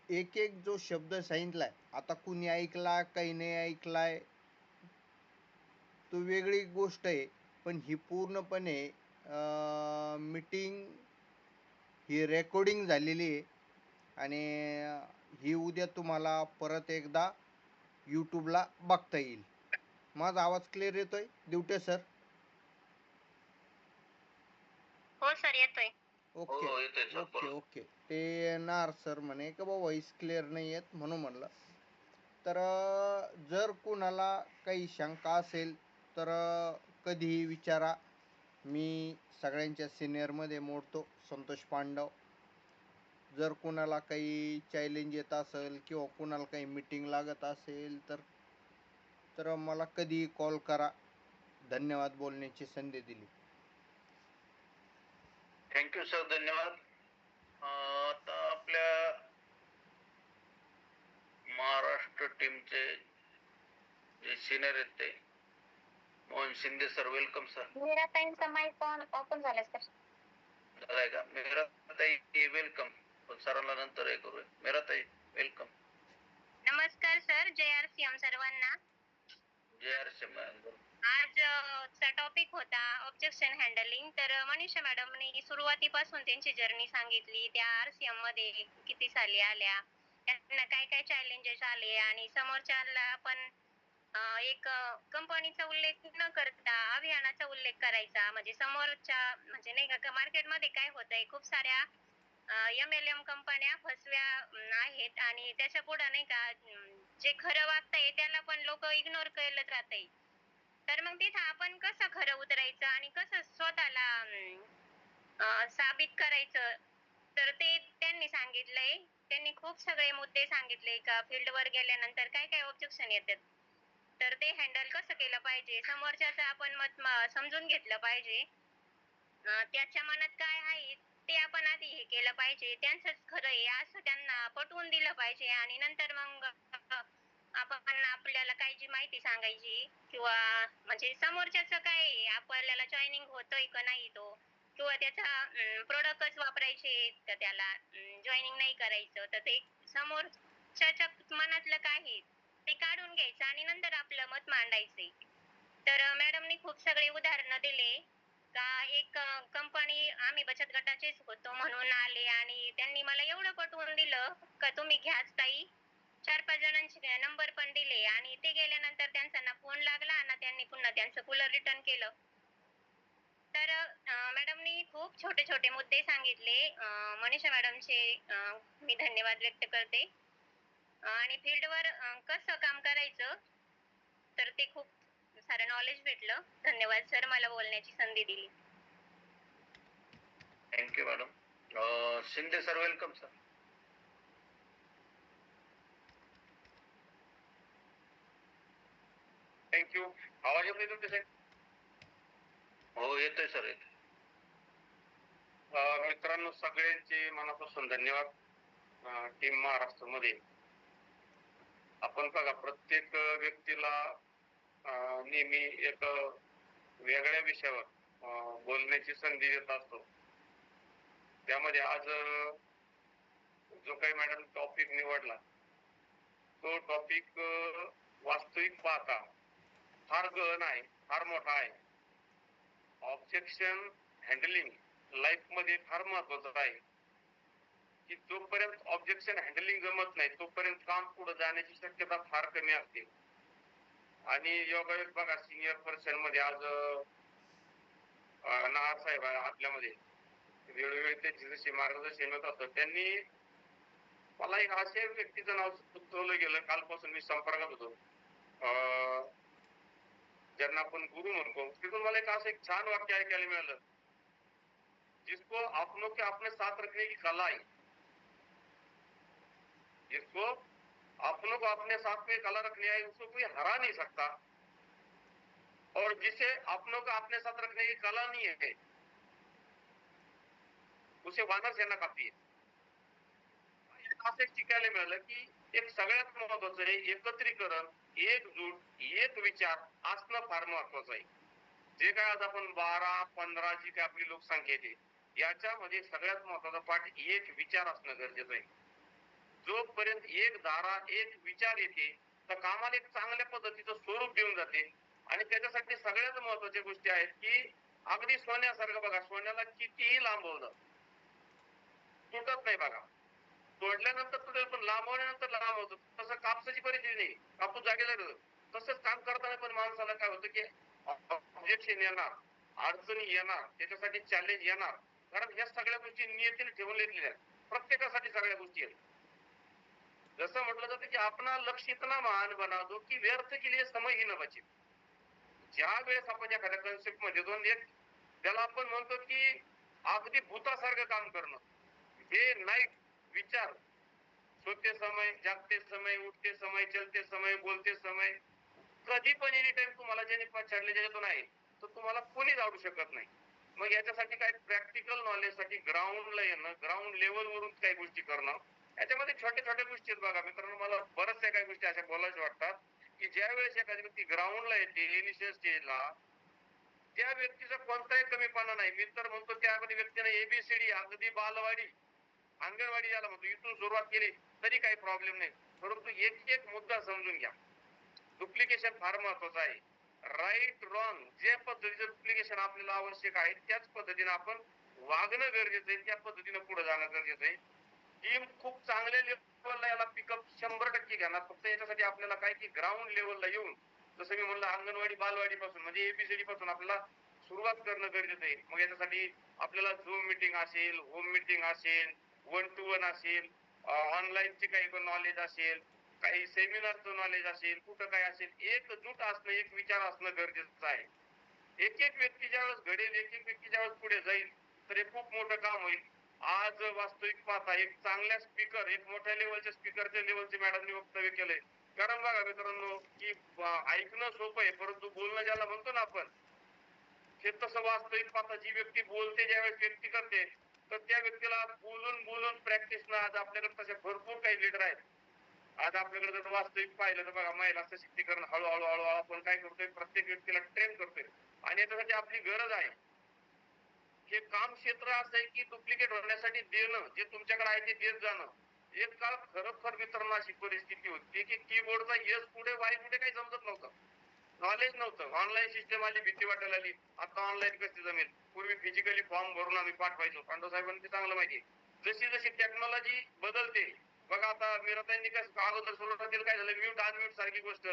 एक एक जो शब्द सांगितलाय, आता कुणी ऐकला काही नाही ऐकलाय तो वेगळी गोष्ट आहे, पण ही पूर्णपणे मीटिंग ही रेकॉर्डिंग झालेली आहे आणि ही उद्या तुम्हाला परत एकदा यूट्यूबला बघता येईल. माझा आवाज क्लिअर येतोय दिवटे सर? हो सर, येतोय. ओके हो, येतोय सर, ओके बोला. ओके. ते नार सर म्हणे का बा व्हॉइस क्लिअर नाही येत म्हणून म्हणलं. तर जर कुणाला काही शंका असेल तर कधीही विचारा. मी सगळ्यांच्या सिनियरमध्ये मोडतो, संतोष पांडव. जर कोणाला काही चॅलेंज येत असेल किंवा कोणाला काही मीटिंग लागत असेल तर मला कधी कॉल करा. धन्यवाद बोलण्याची संधी दिली. थँक्यू सर, धन्यवाद. आता आपल्या महाराष्ट्र टीमचे जे सिनियर आहेत ते Mohan Shinde sir, welcome sir. मीराताईंचा माईक ओपन झाला सर. झालाय का? मीराताई वेलकम. पण सरांना नंतर हे करूया. मीराताई वेलकम. नमस्कार सर, JRCM सर्वांना. JRCM. आजचा टॉपिक होता ऑब्जेक्शन हँडलिंग. तर मनीषा मॅडमनी सुरुवातीपासून त्यांची जर्नी सांगितली. त्या RCM मध्ये किती साली आल्या, त्यांना काय काय चॅलेंजेस आले आणि समोरच्याला आपण एक कंपनीचा उल्लेख न करता अभियानाचा उल्लेख करायचा. म्हणजे समोरच्या म्हणजे नाही का मार्केटमध्ये काय होतंय, खूप साऱ्या MLM कंपन्या फसव्या आहेत आणि त्याच्या पुढे नाही का जे खरं वागतंय त्याला पण लोक इग्नोर केलं जातंय. तर मग तिथं आपण कसं खरं उतरायचं आणि कसं स्वतःला साबित करायचं, तर ते त्यांनी सांगितलंय. त्यांनी खूप सगळे मुद्दे सांगितले का फील्डवर गेल्यानंतर काय काय ऑब्जेक्शन येतात, तर ते हँडल कसं केलं पाहिजे, समोरच्याचं आपण मत समजून घेतलं पाहिजे, त्याच्या मनात काय आहे ते आपण आधी हे केलं पाहिजे, त्यांचंच खरं आहे असं त्यांना पटवून दिलं पाहिजे आणि नंतर मग आपण आपल्याला काय जी माहिती सांगायची किंवा म्हणजे समोरच्याचं काय आहे, आपल्याला जॉईनिंग होतोय का नाही तो, किंवा त्याचा प्रोडक्टच वापरायचे तर त्याला जॉईनिंग नाही करायचं, तर ते समोरच्याच्या मनातलं काय आहे ते काढून घ्यायचं आणि नंतर आपलं मत मांडायचंय. तर मॅडमनी खूप सगळे उदाहरणं दिले का एक कंपनी, आम्ही बचत गटाचेच होतो म्हणून आले आणि त्यांनी मला एवढं पटवून दिलं का तुम्ही घ्याच ताई, 4-5 जणांचे नंबर पण दिले आणि ते गेल्यानंतर त्यांचा ना फोन लागला ना त्यांनी पुन्हा त्यांचं कूलर रिटर्न केलं. तर मॅडमनी खूप छोटे छोटे मुद्दे सांगितले. मनीषा मॅडमचे मी धन्यवाद व्यक्त करते. आणि फील्डवर कसं काम करायचं तर ते खूप सारं नॉलेज भेटलं. धन्यवाद सर, मला बोलण्याची संधी दिली. Thank you madam. Shinde sir welcome sir. Thank you. आवाज येतोय तुमच्या साहेब? हो येतोय सर, येतोय. मित्रांनो, सगळ्यांचे मनापासून धन्यवाद. टीम महाराष्ट्रामध्ये आपण बघा, प्रत्येक व्यक्तीला नेहमी एक वेगळ्या विषयावर बोलण्याची संधी देत असतो. त्यामध्ये आज जो काही मॅडम टॉपिक निवडला तो टॉपिक वास्तविक पाहता फार गहन आहे, फार मोठा आहे. ऑब्जेक्शन हँडलिंग लाईफ मध्ये फार महत्वाचं आहे की जोपर्यंत ऑब्जेक्शन हँडलिंग जमत नाही तोपर्यंत काम पुढे जाण्याची शक्यता फार कमी असते. आणि योगायोग बघा, सिनियर पर्सन मध्ये आज नाथ साहेब आपल्यामध्ये वेळोवेळी त्यांची जशी मार्गदर्शन होत असतं, त्यांनी मला एक अशा व्यक्तीचं नाव सुचवलं गेलं, कालपासून मी संपर्कात होतो, ज्यांना आपण गुरु म्हणतो. तिथून मला एक छान वाक्य ऐकायला मिळालं, जिसको अपनों के अपने साथ रखने की कला है, जिसको अपनों को अपने साथ में कला रखनी है उसको कोई हरा नहीं सकता, और जिसे अपनों को अपने साथ रखने की कला नहीं है उसे वानर सेना काफी है. असं शिकायला मिळालं की एक सगळ्यात महत्वाचं आहे एकत्रीकरण, एकजूट, एक विचार असणं फार महत्वाचं आहे. जे काय आज आपण 12-15 जी काय आपली लोकसंख्या येते याच्यामध्ये सगळ्यात महत्वाचा पाठ एक विचार असणं गरजेचं आहे. जोपर्यंत एक धारा, एक विचार येते तर कामाला एक चांगल्या पद्धतीचं स्वरूप देऊन जाते. आणि त्याच्यासाठी सगळ्यात महत्वाच्या गोष्टी आहेत की अगदी सोन्यासारखं बघा, सोन्याला कितीही लांबवलं तुटत नाही बघा, तोडल्यानंतर तुटेल पण लांबवल्यानंतर लांब होतं. तसं कापसाची परिस्थिती नाही, कापूस जागेला राहतो. तसंच काम करताना पण माणसाला काय होतं की ऑब्जेक्शन येणार, अडचणी येणार, त्याच्यासाठी चॅलेंज येणार, कारण ह्या सगळ्या गोष्टी नियतीने ठेवलेल्या आहेत. प्रत्येकासाठी सगळ्या गोष्टी आहेत. जसं म्हटलं जातं की अपना लक्ष्य इतना महान बना दो की व्यर्थ के लिए समय ही न बचे. ज्या वेळेस आपण एखाद्या कन्सेप्ट मध्ये दोन एक त्याला आपण म्हणतो की अगदी भूतासारखं काम करणं, डे नाईट विचार, सोते समय, जागते समय, उठते समय, चलते समय, बोलते समय, कधी पण एनी टाइम तुम्हाला ज्याने पछाडले ज्याच्यातून आहे तर तुम्हाला कोणीच आवडू शकत नाही. मग याच्यासाठी काय प्रॅक्टिकल नॉलेज साठी ग्राउंडला येणं, ग्राउंड लेवल वरून काही गोष्टी करणं, याच्यामध्ये छोट्या छोट्या गोष्टी आहेत बघा मित्रांनो. मला बऱ्याचशा काही गोष्टी अशा बोलायच्या वाटतात की ज्या वेळेस एखादी व्यक्ती ग्राउंडला येते इनिशियल स्टेजला, त्या व्यक्तीचा कोणताही कमीपणा नाही. मी तर म्हणतो त्या व्यक्तीने एबीसीडी अगदी बालवाडी अंगणवाडी याला म्हणतो इथून सुरुवात केली तरी काही प्रॉब्लेम नाही. परंतु एक एक मुद्दा समजून घ्या. डुप्लिकेशन फार महत्वाचं आहे. राईट रॉंग जे पद्धतीचं डुप्लिकेशन आपल्याला आवश्यक आहे त्याच पद्धतीने आपण वागणं गरजेचं आहे, त्या पद्धतीने पुढे जाणं गरजेचं आहे. टीम खूप चांगल्या लेवलला याला पिकअप 100% घेणार. फक्त याच्यासाठी आपल्याला काय की ग्राउंड लेवलला येऊन, जसं मी म्हणलं अंगणवाडी बालवाडी पासून म्हणजे एबीसीडी पासून आपल्याला सुरुवात करणं गरजेचं आहे. मग याच्यासाठी आपल्याला झूम मिटिंग असेल, होम मिटिंग असेल, 1 to 1 असेल, ऑनलाईनचे काही पण नॉलेज असेल, काही सेमिनारचं नॉलेज असेल, कुठं काय असेल, एकजूट असणं, एक विचार असणं गरजेचं आहे. एक एक व्यक्ती ज्यावेळेस घडेल, एक एक व्यक्ती ज्यावेळेस पुढे जाईल तर हे खूप मोठं काम होईल. आज वास्तविक पाहता एक चांगल्या स्पीकर, एक मोठ्या लेवलच्या स्पीकरच्या लेवलचे मॅडमनी वक्तव्य केलंय. कारण बघा मित्रांनो की ऐकणं सोपं आहे परंतु बोलणं ज्याला म्हणतो ना आपण, हे तसं वास्तविक पाहता जी व्यक्ती बोलते ज्यावेळेस व्यक्ती करते तर त्या व्यक्तीला बोलून बोलून प्रॅक्टिस ना आज आपल्याकडे तसे भरपूर काही लीडर आहेत. आज आपल्याकडे जर वास्तविक पाहिलं तर बघा महिला सशक्तीकरण हळूहळू हळूहळू आपण काय करतोय, प्रत्येक व्यक्तीला ट्रेन करतोय आणि याच्यासाठी आपली गरज आहे. हे काम क्षेत्र असं आहे की डुप्लिकेट होण्यासाठी देणं, जे तुमच्याकडे आहे ते देत जाणं. एक काळ खरोखर मित्रांनो अशी परिस्थिती होती की कीबोर्डचा यस पुढे वाय पुढे काही समजत नव्हतं, नॉलेज नव्हतं. ऑनलाईन सिस्टम आली, भीती वाटायला आली. आता ऑनलाईन कशी जमेल? पूर्वी फिजिकली फॉर्म भरून आम्ही पाठवायचो. पांडव साहेबांनी ते चांगलं माहिती. जशी जशी टेक्नॉलॉजी बदलते बघा, आता मीराताईंनी कसं अगोदर सुरुवातीला काय झालं, म्यूट अनम्यूट सारखी गोष्ट,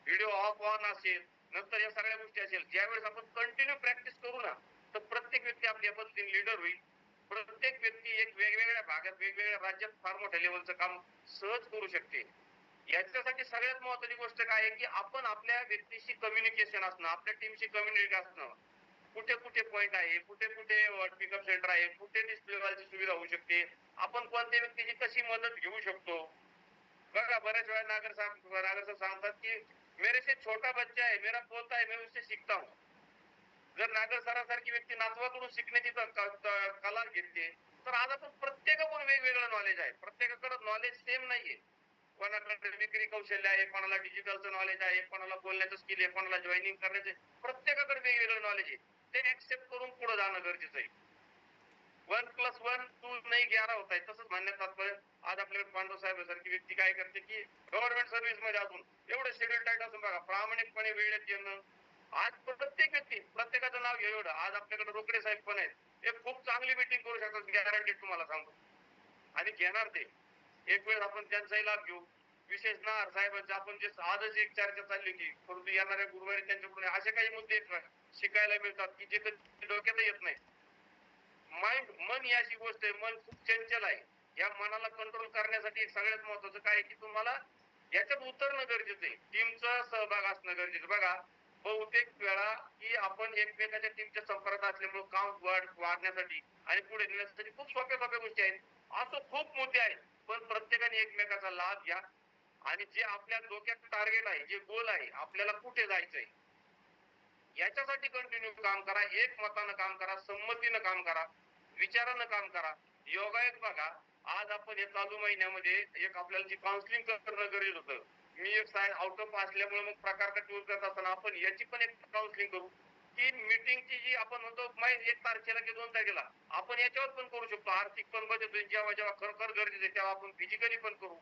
व्हिडिओ ऑफ ऑन असेल, नंतर या सगळ्या गोष्टी असेल, ज्यावेळेस आपण कंटिन्यू प्रॅक्टिस करू ना तर प्रत्येक व्यक्ती आपल्या पद्धतीने लीडर होईल. प्रत्येक व्यक्ती एक वेगवेगळ्या भागात वेगवेगळ्या राज्यात फार मोठ्या लेवलचं काम सहज करू शकते. याच्यासाठी सगळ्यात महत्वाची गोष्ट काय आहे की आपण आपल्या व्यक्तीशी कम्युनिकेशन असणं, आपल्या टीमशी कम्युनिकेट असणं. कुठे कुठे पॉईंट आहे, कुठे कुठे पिकअप सेंटर आहे, कुठे डिस्प्लेची सुविधा होऊ शकते, आपण कोणत्या व्यक्तीची कशी मदत घेऊ शकतो. बघा बऱ्याच वेळा नागर सांगतात की मेरे से छोटा बच्चा है, मेरा पोता है, मैं उससे सीखता हूँ. जर नागर सरासारखी व्यक्ती नातवाकडून शिकण्याची कला घेते तर आज आपण प्रत्येकाकडून वेगवेगळं नॉलेज आहे. प्रत्येकाकडे नॉलेज सेम नाहीये. कोणाकडे विक्री कौशल्य आहे, कोणाला डिजिटलचं नॉलेज आहे, कोणाला बोलण्याचं स्किल आहे, कोणाला जॉईनिंग करण्याचे, प्रत्येकाकडे वेगवेगळं नॉलेज आहे. ते ऍक्सेप्ट करून पुढे जाणं गरजेचं आहे. 1+1 2 नाही 11 होत आहे. तसंच म्हणण्यात तात्पर्य आज आपल्याकडे पांडव साहेब सारखी व्यक्ती काय करते की गव्हर्नमेंट सर्व्हिस मध्ये असून एवढं शेड्यूल टाईट असून बघा प्रामाणिकपणे वेळेत येणं. आज प्रत्येक व्यक्ती प्रत्येकाचं नाव घ्या एवढं. आज आपल्याकडे रोकडे साहेब पण आहेत, एक खूप चांगली मिटिंग करू शकतात, गॅरंटी तुम्हाला सांगतो, आणि घेणार ते. एक वेळ आपण त्यांचाही लाभ घेऊ. विशेष ना साहेबांचे आपण जे आजच एक चर्चा चालली की परंतु येणाऱ्या गुरुवारी त्यांच्याकडून असे काही मुद्दे शिकायला मिळतात की जे कधी डोक्यात येत नाही. माइंड, मन ही अशी गोष्ट आहे, मन खूप चंचल आहे. या मनाला कंट्रोल करण्यासाठी एक सगळ्यात महत्वाचं काय की तुम्हाला याच्यात उतरणं गरजेचं आहे, टीमचा सहभाग असणं गरजेचं. बघा बहुतेक वेळा की आपण एकमेकाच्या टीमच्या संपर्कात असल्यामुळे काम वाढण्यासाठी आणि पुढे नेण्यासाठी खूप सोप्या सोप्या गोष्टी आहेत. असं खूप मुद्दे आहेत, पण प्रत्येकाने एकमेकाचा लाभ घ्या आणि जे आपल्या डोक्यात टार्गेट आहे, जे गोल आहे, आपल्याला कुठे जायचंय याच्यासाठी कंटिन्यू काम करा. एक मतानं काम करा, संमतीनं काम करा, विचारानं काम करा. योगायोग बघा आज आपण हे चालू महिन्यामध्ये एक आपल्याला जी काउन्सिलिंग करणं गरजेचं होतं. मी एक आउट ऑफ असल्यामुळे मग प्रकार चूज करत असताना आपण याची पण एक काउन्सिलिंग करू. ती मीटिंगची जी आपण म्हणतो 1 तारखेला की 2 तारखेला आपण याच्यावर पण करू शकतो. आर्थिक पण बचत होईल, जेव्हा जेव्हा खरोखर गरजेचं आहे तेव्हा आपण फिजिकली पण करू.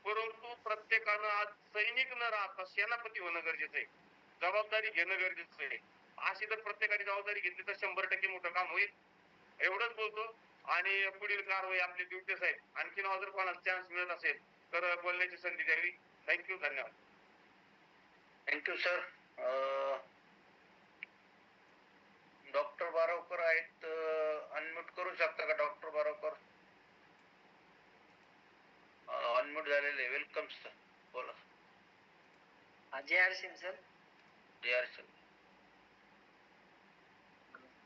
परंतु प्रत्येकानं आज सैनिक न राहता सेनापती होणं गरजेचं आहे, जबाबदारी घेणं गरजेचं आहे. अशी जर प्रत्येकाने जबाबदारी घेतली तर 100% मोठं काम होईल. एवढंच बोलतो आणि पुढील कारवाई आपले ड्युटी साहेब. आणखी जर कोणाला चान्स मिळत असेल तर बोलण्याची संधी द्यावी. थँक्यू, धन्यवाद. Thank you sir. डॉक्टर बारावकर आहेत, अनम्यूट करू शकता का डॉक्टर बारावकर? अनम्यूट झालेले. वेलकम सर, बोला. J R Singh sir. J R Singh.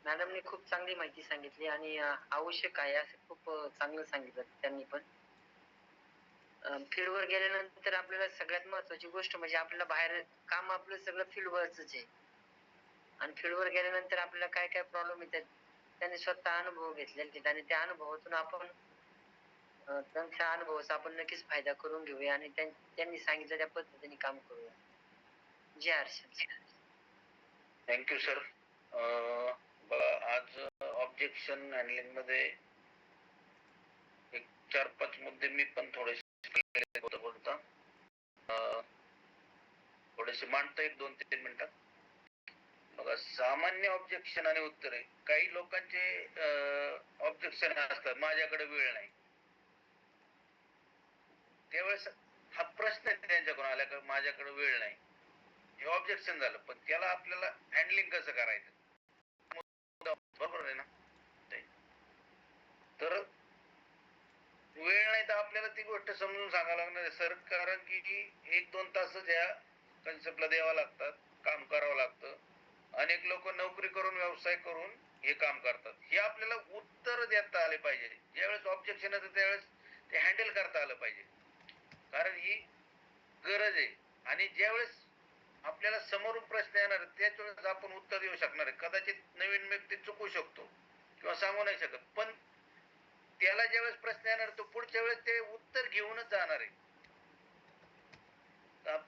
मॅडमने खूप चांगली माहिती सांगितली आणि आवश्यक आहे असं खूप चांगलं सांगितलं त्यांनी पण. फील्डवर गेल्यानंतर आपल्याला सगळ्यात महत्वाची गोष्ट म्हणजे आपल्याला बाहेर काम आपलं सगळं फील्डवरच आहे आणि फील्डवर गेल्यानंतर आपल्याला काय काय प्रॉब्लेम येतात त्यांनी स्वतः अनुभव घेतलेले आहेत आणि त्या अनुभवातून आपण त्यांच्या अनुभवाचा आपण नक्कीच फायदा करून घेऊया आणि त्यांनी सांगितलं त्या पद्धतीने काम करूया. जय हर्षद. Thank you sir. बघा आज ऑब्जेक्शन हँडलिंग मध्ये एक 4-5 मुद्दे मी पण थोडेसे बोलता थोडेसे मांडता येईल 2-3 मिनिटात. बघा सामान्य ऑब्जेक्शन आणि उत्तरे. काही लोकांचे ऑब्जेक्शन असतात माझ्याकडे वेळ नाही. त्यावेळेस हा प्रश्न त्यांच्याकडून आला का माझ्याकडे वेळ नाही, हे ऑब्जेक्शन झालं. पण त्याला आपल्याला हँडलिंग कसं करायचं, बरोबर आहे ना? तर वेळ नाही तर आपल्याला ती गोष्ट समजून सांगायला लागणार आहे सर, कारण की 1-2 तासच या कन्सेप्टला द्यावा लागतात, काम करावं लागतं. अनेक लोक नोकरी करून व्यवसाय करून हे काम करतात. हे आपल्याला उत्तर देता आले पाहिजे. ज्यावेळेस ऑब्जेक्शन येतं त्यावेळेस ते हँडल करता आलं पाहिजे, कारण ही गरज आहे. आणि ज्यावेळेस आपल्याला समोरून प्रश्न येणार त्याच वेळेस आपण उत्तर देऊ शकणार आहे. कदाचित नवीन व्यक्ती चुकू शकतो किंवा सांगू नाही शकत, पण त्याला ज्यावेळेस प्रश्न येणार तो पुढच्या वेळेस ते उत्तर घेऊनच जाणार आहे.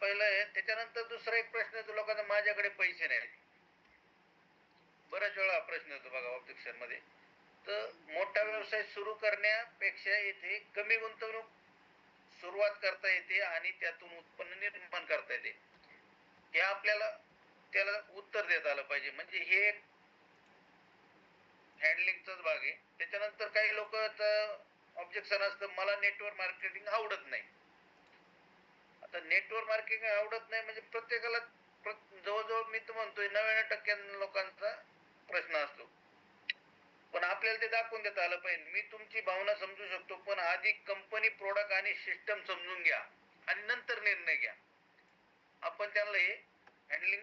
पहिलं आहे. त्याच्यानंतर दुसरा एक प्रश्न येतो लोकांना, माझ्याकडे पैसे नाहीत. बऱ्याच वेळा प्रश्न येतो बघा ऑब्जेक्शन मध्ये. तर मोठा व्यवसाय सुरू करण्यापेक्षा येथे कमी गुंतवणूक सुरुवात करता येते आणि त्यातून उत्पन्न निर्माण करता येते. हे आपल्याला त्याला उत्तर देता आलं पाहिजे. म्हणजे हे एक हँडलिंगचाच भाग आहे. त्याच्यानंतर काही लोकांचं ऑब्जेक्शन असतं, मला नेटवर्क मार्केटिंग आवडत नाही. आता नेटवर्क मार्केटिंग आवडत नाही म्हणजे प्रत्येकाला जवळजवळ मी तर म्हणतोय 99% लोकांचा प्रश्न असतो. पण आपल्याला ते दाखवून देता आलं पाहिजे. मी तुमची भावना समजू शकतो, पण आधी कंपनी, प्रोडक्ट आणि सिस्टम समजून घ्या आणि नंतर निर्णय घ्या. आपण त्यांना हे हँडलिंग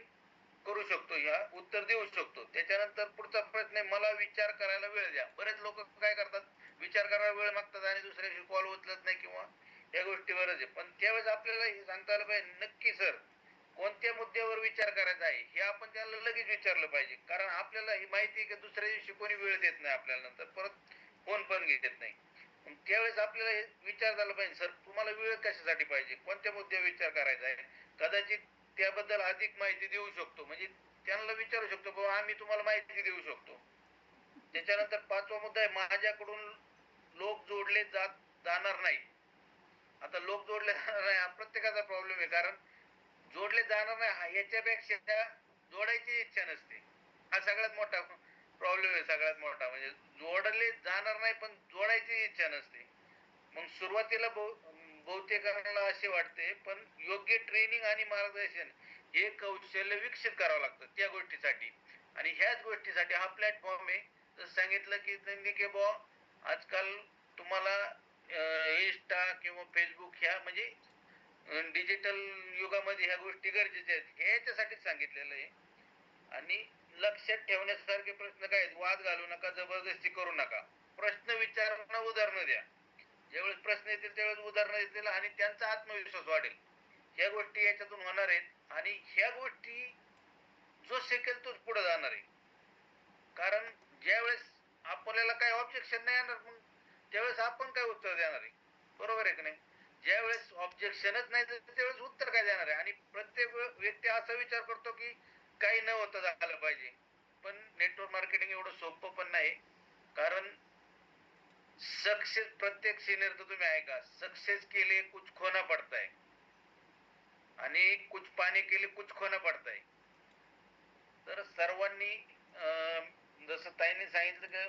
करू शकतो, ह्या उत्तर देऊ शकतो. त्याच्यानंतर पुढचा प्रश्न आहे, मला विचार करायला वेळ द्या. बरेच लोक काय करतात, विचार करायला वेळ मागतात आणि दुसऱ्या दिवशी कॉल उचलत नाही किंवा या गोष्टीवरच आहे. पण त्यावेळेस आपल्याला हे सांगता आलं पाहिजे, नक्की सर कोणत्या मुद्द्यावर विचार करायचा आहे हे आपण त्याला लगेच विचारलं पाहिजे. कारण आपल्याला ही माहिती आहे की दुसऱ्या दिवशी कोणी वेळ देत नाही आपल्याला, नंतर परत फोन पण घेत नाही. त्यावेळेस आपल्याला हे विचार झाला पाहिजे, सर तुम्हाला वेळ कशासाठी पाहिजे, कोणत्या मुद्द्यावर विचार करायचा आहे. कदाचित त्याबद्दल अधिक माहिती देऊ शकतो, म्हणजे त्यांना विचारू शकतो बाबा आम्ही तुम्हाला माहिती देऊ शकतो. त्याच्यानंतर 5वा मुद्दा आहे, माझ्याकडून लोक जोडले जाणार नाही. आता लोक जोडले जाणार नाही हा प्रत्येकाचा प्रॉब्लेम आहे, कारण जोडले जाणार नाही याच्यापेक्षा जोडायची इच्छा नसते, हा सगळ्यात मोठा प्रॉब्लेम आहे. सगळ्यात मोठा म्हणजे जोडले जाणार नाही पण जोडायची इच्छा नसते. मग सुरुवातीला बहुतेकांना असे वाटते, पण योग्य ट्रेनिंग आणि मार्गदर्शन हे कौशल्य विकसित करावं लागतं त्या गोष्टीसाठी. आणि ह्याच गोष्टीसाठी हा प्लॅटफॉर्म आहे. जसं सांगितलं की त्यांनी की बुवा आजकाल तुम्हाला इंस्टा किंवा फेसबुक ह्या म्हणजे डिजिटल युगामध्ये ह्या गोष्टी गरजेच्या आहेत, हे याच्यासाठीच सांगितलेलं आहे. आणि लक्षात ठेवण्यासारखे प्रश्न काय आहेत, वाद घालू नका, जबरदस्ती करू नका, प्रश्न विचारणं, उदाहरणं द्या. ज्यावेळेस प्रश्न येतील त्यावेळेस उदाहरणं येतील आणि त्यांचा आत्मविश्वास वाढेल. ह्या गोष्टी याच्यातून होणार आहेत आणि ह्या गोष्टी जो शिकेल तोच पुढे जाणार आहे. कारण ज्यावेळेस आपल्याला काही ऑब्जेक्शन नाही येणार, मग त्यावेळेस आपण काय उत्तर देणार आहे, बरोबर आहे की नाही? ज्यावेळेस ऑब्जेक्शनच नाही तर त्यावेळेस उत्तर काय देणार आहे? आणि प्रत्येक व्यक्ती असा विचार करतो की काही न होता झालं पाहिजे. पण नेटवर्क मार्केटिंग एवढं सोपं पण नाही. कारण सक्सेस, प्रत्येक सिनियर तर तुम्ही ऐका, सक्सेस के लिए कुछ खोना पडता है आणि कुछ पाने के लिए कुछ खोना पडता है. तर सर्वांनी जसं ताईंनी सांगितलं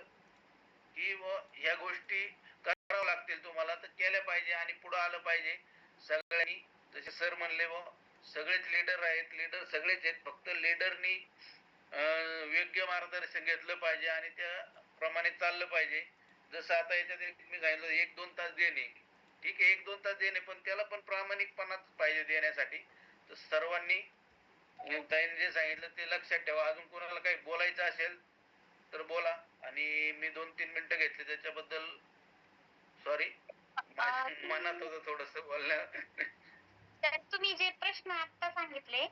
की ह्या गोष्टी कराव्या लागतील तुम्हाला, तर केल्या पाहिजे आणि पुढे आलं पाहिजे सगळ्यांनी. जसे सर म्हणले सगळेच लीडर आहेत, लीडर सगळेच आहेत, फक्त लीडरनी योग्य मार्गदर्शन घेतलं पाहिजे आणि त्याप्रमाणे चाललं पाहिजे. जसं आता याच्यात मी सांगितलं 1-2 तास देणे, ठीक आहे 1-2 तास देणे, पण त्याला पण प्रामाणिकपणाच पाहिजे देण्यासाठी. तर सर्वांनी ताईंनी जे सांगितलं ते लक्षात ठेवा. अजून कोणाला काही बोलायचं असेल तर बोला. आणि मी 2-3 मिनिटं घेतले त्याच्याबद्दल सॉरी, माझ्या मनात होतं थोडस बोलणं. तर तुम्ही जे प्रश्न आता सांगितले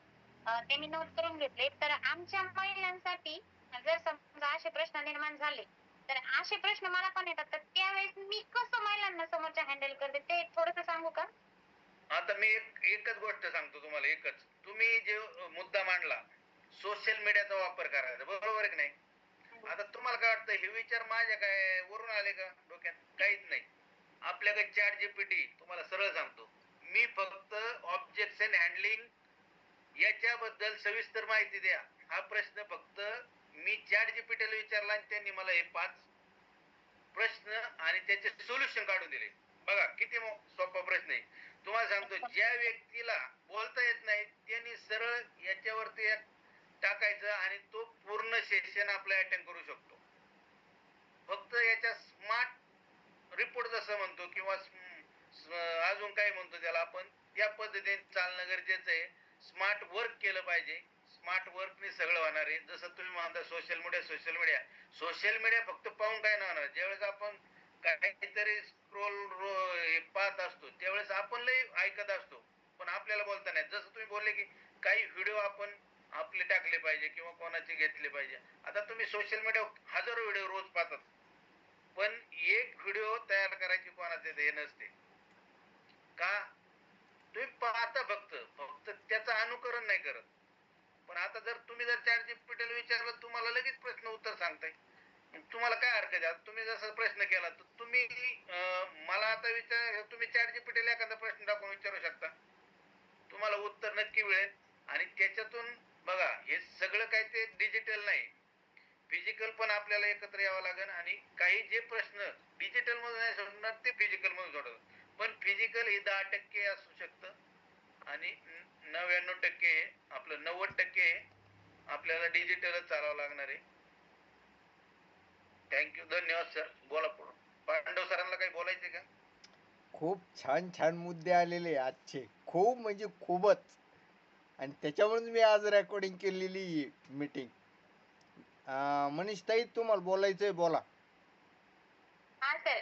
ते मी नोट करून घेतले. तर आमच्या महिलांसाठी जर समजा असे प्रश्न निर्माण झाले तर असे प्रश्न मला पण येतात, तर त्यावेळेस मी कसं महिलांना समोरच्या हँडल करते ते थोडस सांगू का? आता मी एकच गोष्ट सांगतो तुम्हाला, एकच. तुम्ही जे मुद्दा मांडला, सोशल मीडियाचा वापर करायचा, बरोबर आहे की नाही? आता तुम्हाला काय वाटतं, हे विचार माझ्या काय वरून आले का डोक्यात? काहीच नाही. आपल्याकडे चॅट जीपीटी, तुम्हाला सरळ सांगतो, मी फक्त ऑब्जेक्शन हँडलिंग याच्याबद्दल सविस्तर माहिती द्या हा प्रश्न फक्त मी चॅट जीपीटीला विचारला आणि त्यांनी मला हे 5 प्रश्न आणि त्याचे सोल्युशन काढून दिले. बघा किती सोपा प्रश्न आहे. तुम्हाला सांगतो, ज्या व्यक्तीला बोलता येत नाही त्यांनी सरळ याच्यावरती टाकायचं आणि तो पूर्ण सेशन आपला अटेंड करू शकतो. फक्त याच्या स्मार्ट रिपोर्ट जसं म्हणतो किंवा अजून काय म्हणतो त्याला आपण, त्या पद्धतीने चालणं गरजेचं आहे. स्मार्ट वर्क केलं पाहिजे. स्मार्ट वर्कने सगळं होणार आहे. जसं तुम्ही म्हणता सोशल मीडिया फक्त पाहून काय नाही होणार. ज्यावेळेस आपण काहीतरी स्क्रोल पाहत असतो त्यावेळेस आपण लय ऐकत असतो पण आपल्याला बोलता नाही. जसं तुम्ही बोलले की काही व्हिडिओ आपण आपले टाकले पाहिजे किंवा कोणाचे घेतले पाहिजे. आता तुम्ही सोशल मीडिया हजारो व्हिडिओ रोज पाहतात पण एक व्हिडिओ तयार करायची कोणाचे हे नसते का? तुम्ही पाहता फक्त त्याचं अनुकरण नाही करत. पण आता जर तुम्ही चॅट जीपीटीला विचारलं तुम्हाला लगेच प्रश्न उत्तर सांगताय. तुम्हाला काय हरकत आहे? तुम्ही जसा प्रश्न केला तर तुम्ही मला आता विचार, तुम्ही चॅट जीपीटीला एखादा प्रश्न टाकून विचारू शकता, तुम्हाला उत्तर नक्की मिळेल. आणि त्याच्यातून बघा हे सगळं काही ते डिजिटल नाही, फिजिकल पण आपल्याला एकत्र यावं लागेल. आणि काही जे प्रश्न डिजिटल मध्ये नाही सोडणार ते फिजिकल मध्ये सोडवतात. पण फिजिकल हे 10% असू शकतं आणि 99% आपलं 90% आपल्याला डिजिटलच चालावं लागणार आहे. थँक्यू, धन्यवाद सर. बोला पुढे. पांडव सरांना काही बोलायचे का? खूप छान छान मुद्दे आलेले आजचे, खूप म्हणजे खूपच. आणि त्याच्यावरून मी आज रेकॉर्डिंग केलेली मीटिंग. मनीष ताई तुम्हाला बोलायचंय, बोला. हा सर,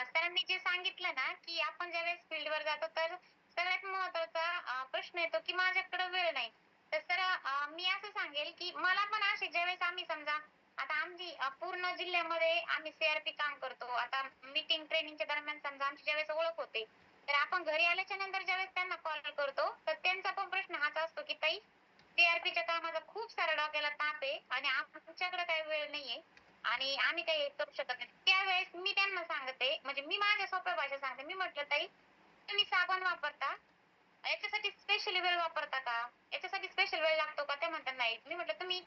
सरांनी जे सांगितलं ना की आपण ज्यावेळेस फील्डवर जातो तर सगळ्यात महत्वाचा प्रश्न येतो की माझ्याकडे वेळ नाही. तर सर मी असं सांगेल की मला पण असे ज्यावेळेस आम्ही समजा आता आमची पूर्ण जिल्ह्यामध्ये आम्ही सीआरपी काम करतो. आता मीटिंग ट्रेनिंगच्या दरम्यान समजा आमची ज्यावेळेस ओळख होते तर आपण घरी आल्याच्या नंतर ज्यावेळेस त्यांना कॉल करतो तर त्यांचा पण प्रश्न हाच असतो की ताई सीआरपीच्या कामाचा खूप सारा डोक्याला ताप आहे आणि आमच्याकडे काही वेळ नाहीये आणि आम्ही काही करू शकत नाही. त्यावेळेस मी त्यांना सांगते, म्हणजे मी माझ्या सोप्या भाषेत सांगते. मी म्हटलं ताई तुम्ही साबण वापरता, याच्यासाठी स्पेशल वेळ वापरता का? याच्यासाठी स्पेशल वेळ लागतो का? ते म्हणतात नाही. मी म्हटलं तुम्ही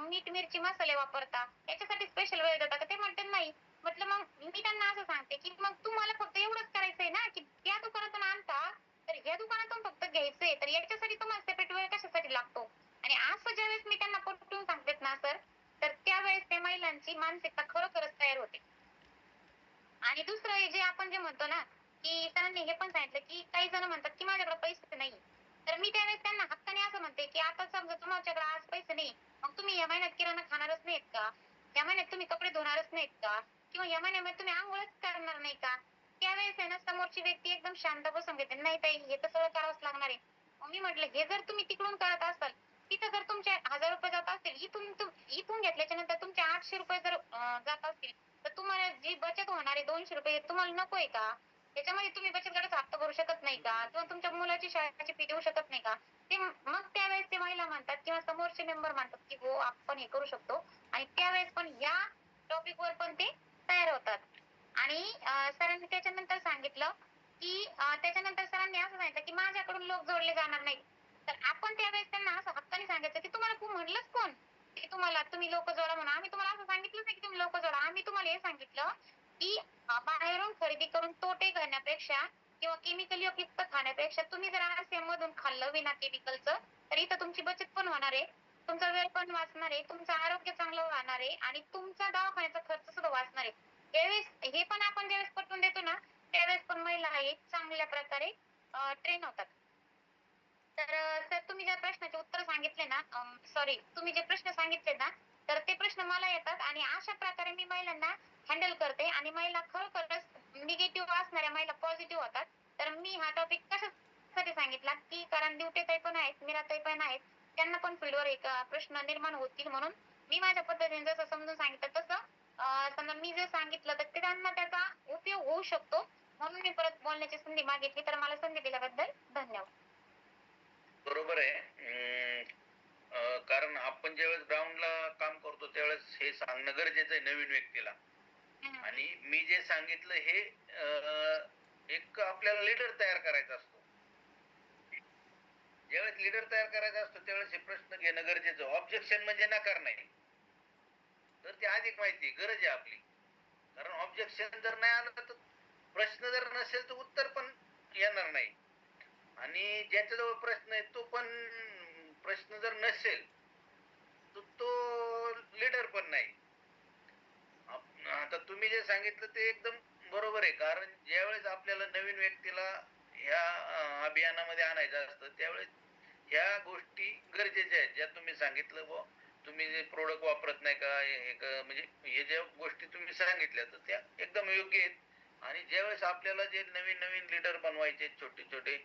मीठ मिरची मसाले वापरता, याच्यासाठी स्पेशल वेळ देता का? ते म्हणतात नाही. म्हटलं मग मी त्यांना असं सांगते की मग तुम्हाला फक्त एवढंच करायचंय ना की या दुकानातून आणता तर या दुकानातून फक्त घ्यायचंय तर याच्यासाठी तुम्हाला सेपरेट वेळ कशासाठी लागतो? आणि असं ज्यावेळेस मी त्यांना पटवून सांगते ना सर, तर त्यावेळेस त्या महिलांची मानसिकता खरोखरच तयार होते. आणि दुसरं जे आपण जे म्हणतो ना की सरांनी हे पण सांगितलं की काही जण म्हणतात की माझ्याकडे पैसे नाही. तर मी त्यावेळेस त्यांना हक्काने असं म्हणते की आता समजा तुमच्याकडे आज पैसे नाही, मग तुम्ही या महिन्यात किराणा खाणारच नाहीत का? या महिन्यात तुम्ही कपडे धुणारच नाहीत का? किंवा या महिन्यामध्ये तुम्ही आंघोळच करणार नाही का? त्यावेळेस आहे ना समोरची व्यक्ती एकदम शांत बसून घेते, नाही ताई हे तर सगळं करावंच लागणार आहे. मग मी म्हटलं हे जर तुम्ही तिकडून करत असाल, तिथं जर तुमचे 1000 रुपये जात असतील, इथून घेतल्याच्या नंतर तुमचे 800 रुपये जर जात असतील तर तुम्हाला जी बचत होणार आहे 200 रुपये तुम्हाला नकोय का? त्याच्यामध्ये तुम्ही बचत गटाचा हप्ता भरू शकत नाही का? किंवा तुमच्या मुलाची शाळेची फी देऊ शकत नाही का? ते मग त्यावेळेस ते महिला म्हणतात किंवा समोरचे मेंबर म्हणतात की हो आपण हे करू शकतो. आणि त्यावेळेस पण या टॉपिक वर पण ते तयार होतात. आणि सरांनी त्याच्यानंतर सांगितलं की त्याच्यानंतर सरांनी असं सांगितलं की माझ्याकडून लोक जोडले जाणार नाही. तर आपण त्यावेळेस त्यांना असं हक्काने सांगायचं की तुम्हाला म्हणलंच कोण की तुम्हाला तुम्ही लोक जोडा म्हणून? आम्ही तुम्हाला असं सांगितलंच नाही की तुम्ही लोक जोडा. आम्ही तुम्हाला हे सांगितलं की बाहेरून खरेदी करून तोटे करण्यापेक्षा किंवा केमिकल युक्त खाण्यापेक्षा तुम्ही जर आरसीएम मधून खाल्लं विना केमिकलचं तर इथं तुमची बचत पण होणार आहे, तुमचा वेळ पण वाचणार आहे, तुमचं आरोग्य चांगलं राहणार आहे आणि तुमचा दवाखान्याचा खर्च सुद्धा वाचणार आहे. त्यावेळेस हे पण आपण ज्यावेळेस पटवून देतो ना त्यावेळेस पण महिला एक चांगल्या प्रकारे ट्रेन होतात. तर सर तुम्ही ज्या प्रश्नाचे उत्तर सांगितले ना, सॉरी तुम्ही जे प्रश्न सांगितले ना तर ते प्रश्न मला येतात आणि अशा प्रकारे मी महिलांना हँडल करते आणि महिला खरोखरच निगेटिव्ह असणाऱ्या महिला पॉझिटिव्ह होतात. तर मी हा टॉपिक कशासाठी सांगितला की कारण दिवटेताई पण आहेत, मीराताई पण आहेत, त्यांना पण फील्डवर एक प्रश्न निर्माण होतील म्हणून मी माझ्या पद्धतीने जसं समजून सांगितलं तसं समजा मी जे सांगितलं तर ते त्यांना त्याचा उपयोग होऊ शकतो म्हणून मी परत बोलण्याची संधी मागितली. तर मला संधी दिल्याबद्दल धन्यवाद. बरोबर आहे. कारण आपण ज्यावेळेस ग्राउंडला काम करतो त्यावेळेस हे सांगणं गरजेचं आहे नवीन व्यक्तीला. आणि मी जे सांगितलं हे एक आपल्याला लीडर तयार करायचा असतो. ज्यावेळेस लीडर तयार करायचा असतो त्यावेळेस हे प्रश्न घेणं गरजेचं. ऑब्जेक्शन म्हणजे नकार नाही, तर ते अधिक माहिती गरज आहे आपली. कारण ऑब्जेक्शन जर नाही आलं तर प्रश्न जर नसेल तर उत्तर पण येणार नाही. आणि ज्याच्याजवळ प्रश्न आहे तो पण प्रश्न जर नसेल तर तो लीडर पण नाही. आता तुम्ही जे सांगितलं ते एकदम बरोबर आहे. कारण ज्यावेळेस आपल्याला नवीन व्यक्तीला ह्या अभियानामध्ये आणायचं असतं त्यावेळेस ह्या गोष्टी गरजेच्या आहेत ज्या तुम्ही सांगितलं. बुवा तुम्ही जे प्रोडक्ट वापरत नाही का, म्हणजे हे ज्या गोष्टी तुम्ही सांगितल्या तर त्या एकदम योग्य आहेत. आणि ज्यावेळेस आपल्याला जे नवीन नवीन लीडर बनवायचे छोटे छोटे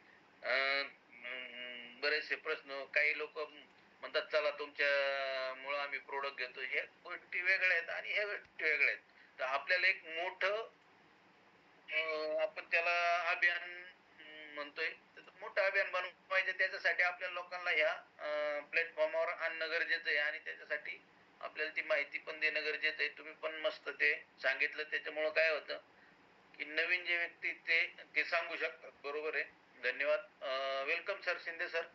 बरेचसे प्रश्न, काही लोक म्हणतात चला तुमच्यामुळं आम्ही प्रोडक्ट घेतो, ह्या गोष्टी वेगळ्या आहेत आणि ह्या गोष्टी वेगळ्या आहेत. तर आपल्याला एक मोठं आपण त्याला अभियान म्हणतोय, मोठं अभियान बनवायचं. त्याच्यासाठी आपल्या लोकांना ह्या प्लॅटफॉर्मवर आणणं गरजेचं आहे आणि त्याच्यासाठी आपल्याला ती माहिती पण देणं गरजेचं आहे. तुम्ही पण मस्त ते सांगितलं. त्याच्यामुळं काय होतं की नवीन जे व्यक्ती ते सांगू शकतात. बरोबर आहे. धन्यवाद. Welcome sir, Shinde sir.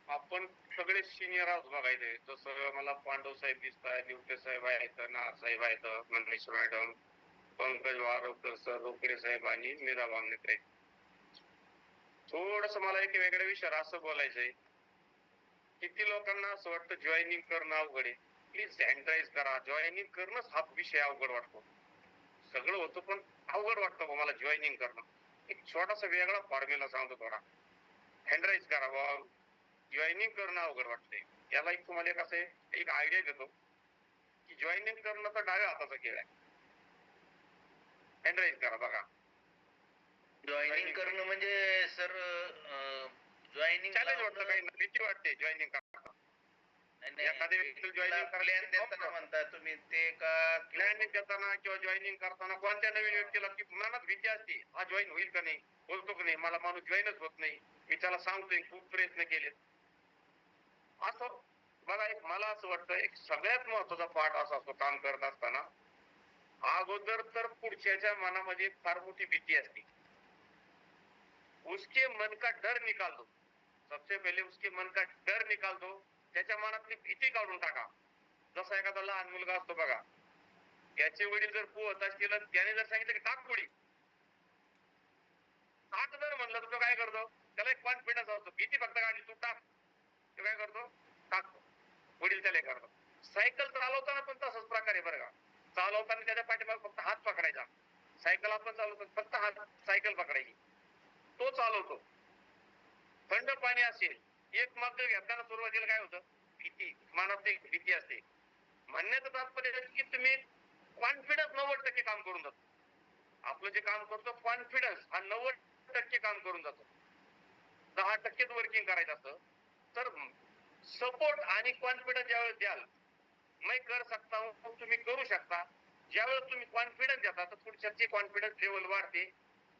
आपण सगळे सिनियर आहोत बघायचे. जसं मला पांडव साहेब दिसतात, निवटे साहेब आहेत, नाथ साहेब आहेत, मंगेश मॅडम, पंकज वारोकर सर, रोकडे साहेब आणि मीरा बांगणे. थोडस मला एक वेगळ्या विषयावर असं बोलायचंय. किती लोकांना असं वाटतं जॉईनिंग करणं अवघड आहे. प्लीज सॅनिटाईज करा. जॉईनिंग करणंच हा विषय अवघड वाटतो. सगळं होतं पण अवघड वाटतं मला जॉईनिंग करणं. एक छोटासा वेगळा फॉर्म्युला सांगतो थोडा. हँडराईज करा. जॉईनिंग करणं अवघड वाटतंय. याला एक तुम्हाला एक असं एक आयडिया देतो की जॉईनिंग करणं तर डाव्या हाताचा खेळ आहे. हँडराईज करा बघा. जॉईनिंग करणं म्हणजे सर जॉईनिंग चॅलेंज वाटतं, काही भीती वाटते जॉईनिंग करताना. एखाद्या व्यक्तीला जॉईनिंग प्लॅन देताना म्हणता तुम्ही ते का प्लॅनिंग देताना किंवा जॉईनिंग करताना कोणत्या नवीन व्यक्तीला की मनात भीती असते, हा जॉईन होईल का नाही, होतो की नाही, मला माणूस जॉईनच होत नाही, मी त्याला सांगतोय खूप प्रयत्न केले. असं बघा, एक मला असं वाटतं एक सगळ्यात महत्वाचा पाठ असा असतो काम करत असताना, अगोदर तर पुढच्याच्या मनामध्ये फार मोठी भीती असते. उसके मन का डर निकाल दो. सबसे पहिले उसके मन का डर निकाल दो. त्याच्या मनातली भीती काढून टाका. जसा एखादा लहान मुलगा असतो बघा, त्याचे वडील जर पोहत असतील आणि त्याने जर सांगितलं की टाक पुढे, टाक जर म्हणलं तर तो काय करतो, त्याला एक कॉन्फिडन्स असतो. भीती फक्त काढली, तू टाक, तो काय करतो, टाकतो. वडील त्याला करतो. सायकल चालवताना पण तसाच प्रकार आहे बरं का. चालवताना त्याच्या पाठीमागे फक्त हात पकडायचा. सायकल आपण चालवतो फक्त हात सायकल पकडायची, तो चालवतो. थंड पाणी असेल, एक मग घेताना सुरुवातीला काय होतं, भीती, मनात एक भीती असते. म्हणण्याचं तात्पर्य की तुम्ही कॉन्फिडन्स 90% काम करून जातो. आपलं जे काम करतो कॉन्फिडन्स हा 90% काम करून जातो. 10%च वर्किंग करायचं असतं. तर सपोर्ट आणि कॉन्फिडन्स ज्यावेळेस द्याल, मैं कर सकता हूं, तुम्ही करू शकता, ज्यावेळेस तुम्ही कॉन्फिडन्स देता तर पुढच्याची कॉन्फिडन्स लेवल वाढते.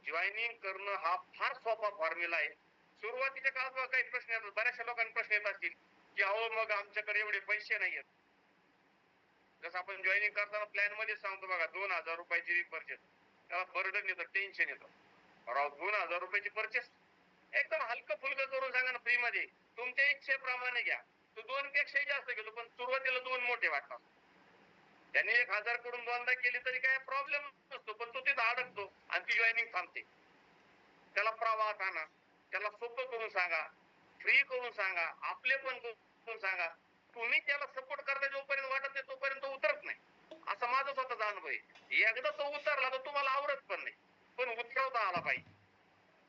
जॉईनिंग करणं हा फार सोपा फॉर्म्युला आहे. सुरुवातीच्या काळात काही प्रश्न येतात, बऱ्याचशा लोकांना प्रश्न येत असतील की अहो मग आमच्याकडे एवढे पैसे नाहीयेत. जसं आपण जॉईनिंग करताना प्लॅन मध्ये सांगतो बघा, 2,000 रुपयाची रिपर्चेस, त्याला बर्डन येतं, टेन्शन येतं. 2,000 रुपयाची परचेस एकदम हलकं फुलकं करून सांगा ना, फ्री मध्ये तुमच्या इच्छेप्रमाणे घ्या. तो 2 पेक्षाही जास्त गेलो पण सुरुवातीला 2 मोठे वाटतात. त्याने 1,000 कडून 2दा केली तरी काय प्रॉब्लेम नसतो, पण तो तिथं अडकतो आणि ती जॉईनिंग थांबते. त्याला प्रवाहात आणा, त्याला सोपं करून सांगा, फ्री करून सांगा, आपले पण करून सांगा. तुम्ही त्याला सपोर्ट करता जोपर्यंत वाटत नाही तोपर्यंत तो उतरत नाही. असा माझा स्वतःचा अनुभव आहे. एकदा तो उतरला तर तुम्हाला आवडत पण नाही, पण उतरवता आला पाहिजे.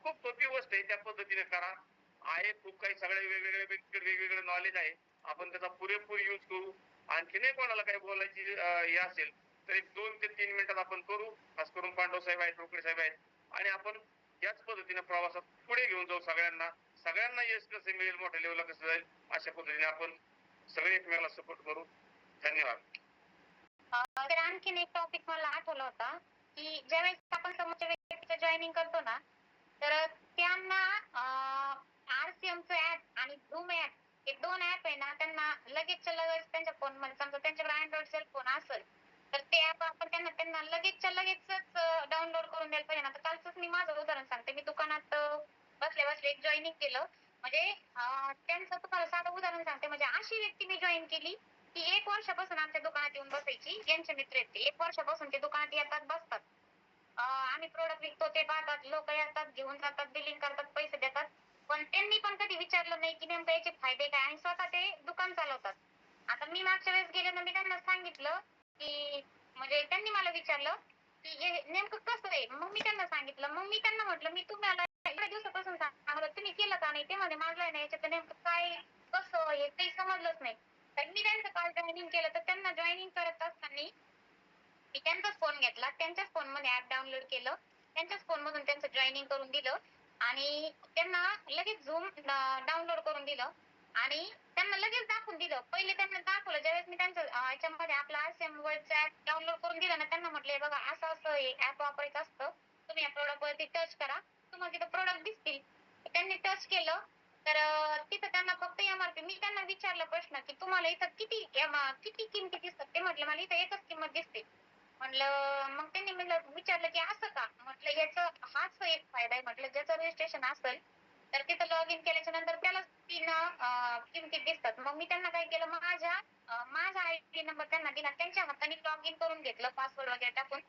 खूप सोपी गोष्ट आहे, त्या पद्धतीने करा. आहे खूप काही सगळे वेगवेगळे नॉलेज आहे. आपण त्याचा पुरेपूर यूज करू. आणखीनही कोणाला काही बोलायची हे असेल तर एक 2 ते 3 मिनिटात आपण करू. खास करून पांडव साहेब आहेत, रोकडे साहेब आहेत आणि आपण याच पद्धतीने प्रवासात पुढे घेऊन जाऊ सगळ्यांना यश कसं मिळेल, मोठ्या लेवलला कसं जाईल, अशा पद्धतीने आपण सगळे एकमेकाला सपोर्ट करू. धन्यवाद. तर आणखीन एक टॉपिक मला आठवला होता की ज्यावेळेस आपण समोरच्या व्यक्तीचं जॉईनिंग करतो ना, तर त्यांना आरसीएमचं ऍप आणि झूम ऍप हे 2 ऍप आहे ना, त्यांना लगेचच्या लगेच त्यांच्या फोन मध्ये, समजा त्यांच्याकडे अँड्रॉइड सेल फोन असेल तर ते ऍप आपण त्यांना लगेचच्या लगेचच डाउनलोड करून द्यायला पाहिजे. आता कालचंच मी माझं उदाहरण सांगते. मी दुकानात बसल्या बसल्या एक जॉईनिंग केलं. म्हणजे त्यांचं तुम्हाला साधं उदाहरण सांगते. म्हणजे अशी व्यक्ती मी जॉईन केली की 1 वर्षापासून आमच्या दुकानात येऊन बसायची. ज्यांचे मित्र आहेत ते 1 वर्षापासून ते दुकानात येतात, बसतात. आम्ही प्रोडक्ट विकतो ते पाहतात, लोक येतात, घेऊन जातात, बिलिंग करतात, पैसे देतात. पण त्यांनी पण कधी विचारलं नाही की नेमकं याचे फायदे काय, आणि स्वतः ते दुकान चालवतात. आता मी मागच्या वेळेस गेले ना, मी त्यांना सांगितलं की म्हणजे त्यांनी मला विचारलं की हे नेमकं कसं आहे. मग मी त्यांना सांगितलं. मग मी त्यांना म्हटलं मी तुम्हाला एवढ्या दिवसापासून सांगलं, तुम्ही केलं का नाही. ते म्हणे माझं नाही याच्यात नेमकं काय कसं हे काही समजलंच नाही. तर मी त्यांचं काल जॉईनिंग केलं. तर त्यांना जॉईनिंग करत असताना मी त्यांचाच फोन घेतला, त्यांच्याच फोन मध्ये ऍप डाउनलोड केलं, त्यांच्याच फोन मधून त्यांचं जॉईनिंग करून दिलं आणि त्यांना लगेच झूम डाउनलोड करून दिलं आणि त्यांना लगेच दाखवून दिलं. पहिले त्यांना दाखवलं ज्यावेळेस मी त्यांचं याच्यामध्ये आपलं आरसीएम वर्डचं ऍप डाउनलोड करून दिलं ना, त्यांना म्हटलं बघा असं असं हे ऍप वापरायचं असतं, तुम्ही या प्रोडक्ट वरती टच करा, तुम्हाला तिथं प्रोडक्ट दिसतील. त्यांनी टच केलं तर तिथं त्यांना फक्त एमआरपी. मी त्यांना विचारलं प्रश्न की तुम्हाला इथं किती किमती दिसतात. ते म्हटलं मला इथं एकच किंमत दिसते. म्हटलं मग त्यांनी मला विचारलं की असं का. म्हटलं याचं हाच एक फायदा आहे. म्हटलं ज्याचं रजिस्ट्रेशन असेल तर तिथं लॉग इन केल्याच्या नंतर त्याला 3 किमती दिसतात. मग मी त्यांना काय केलं, माझा आयडी नंबर त्यांना दिला, त्यांच्या हाताने लॉग इन करून घेतलं पासवर्ड वगैरे टाकून.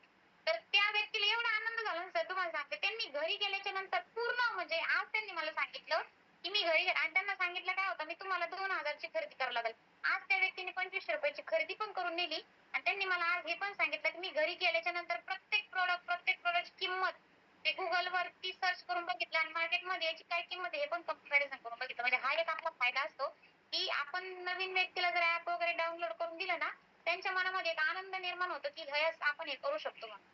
तर त्या व्यक्तीला एवढा आनंद झाला ना सर, तुम्हाला सांगते. त्यांनी घरी गेल्याच्या नंतर पूर्ण म्हणजे आज त्यांनी मला सांगितलं की मी घरी आणि त्यांना सांगितलं काय होतं, मी तुम्हाला 2000 ची खरेदी करावी लागेल. आज त्या व्यक्तीने 2500 रुपयाची खरेदी पण करून नेली आणि त्यांनी मला आज हे पण सांगितलं की मी घरी गेल्याच्या नंतर प्रत्येक प्रोडक्ट किंमत ते गुगल वरती सर्च करून बघितलं आणि मार्केटमध्ये याची काय किंमत आहे हे पण कंपॅरिझन करून बघितलं. म्हणजे हा एक आपला फायदा असतो की आपण नवीन व्यक्तीला जर ऍप वगैरे डाउनलोड करून दिलं ना, त्यांच्या मनामध्ये एक आनंद निर्माण होतो की हयस आपण हे करू शकतो म्हणून.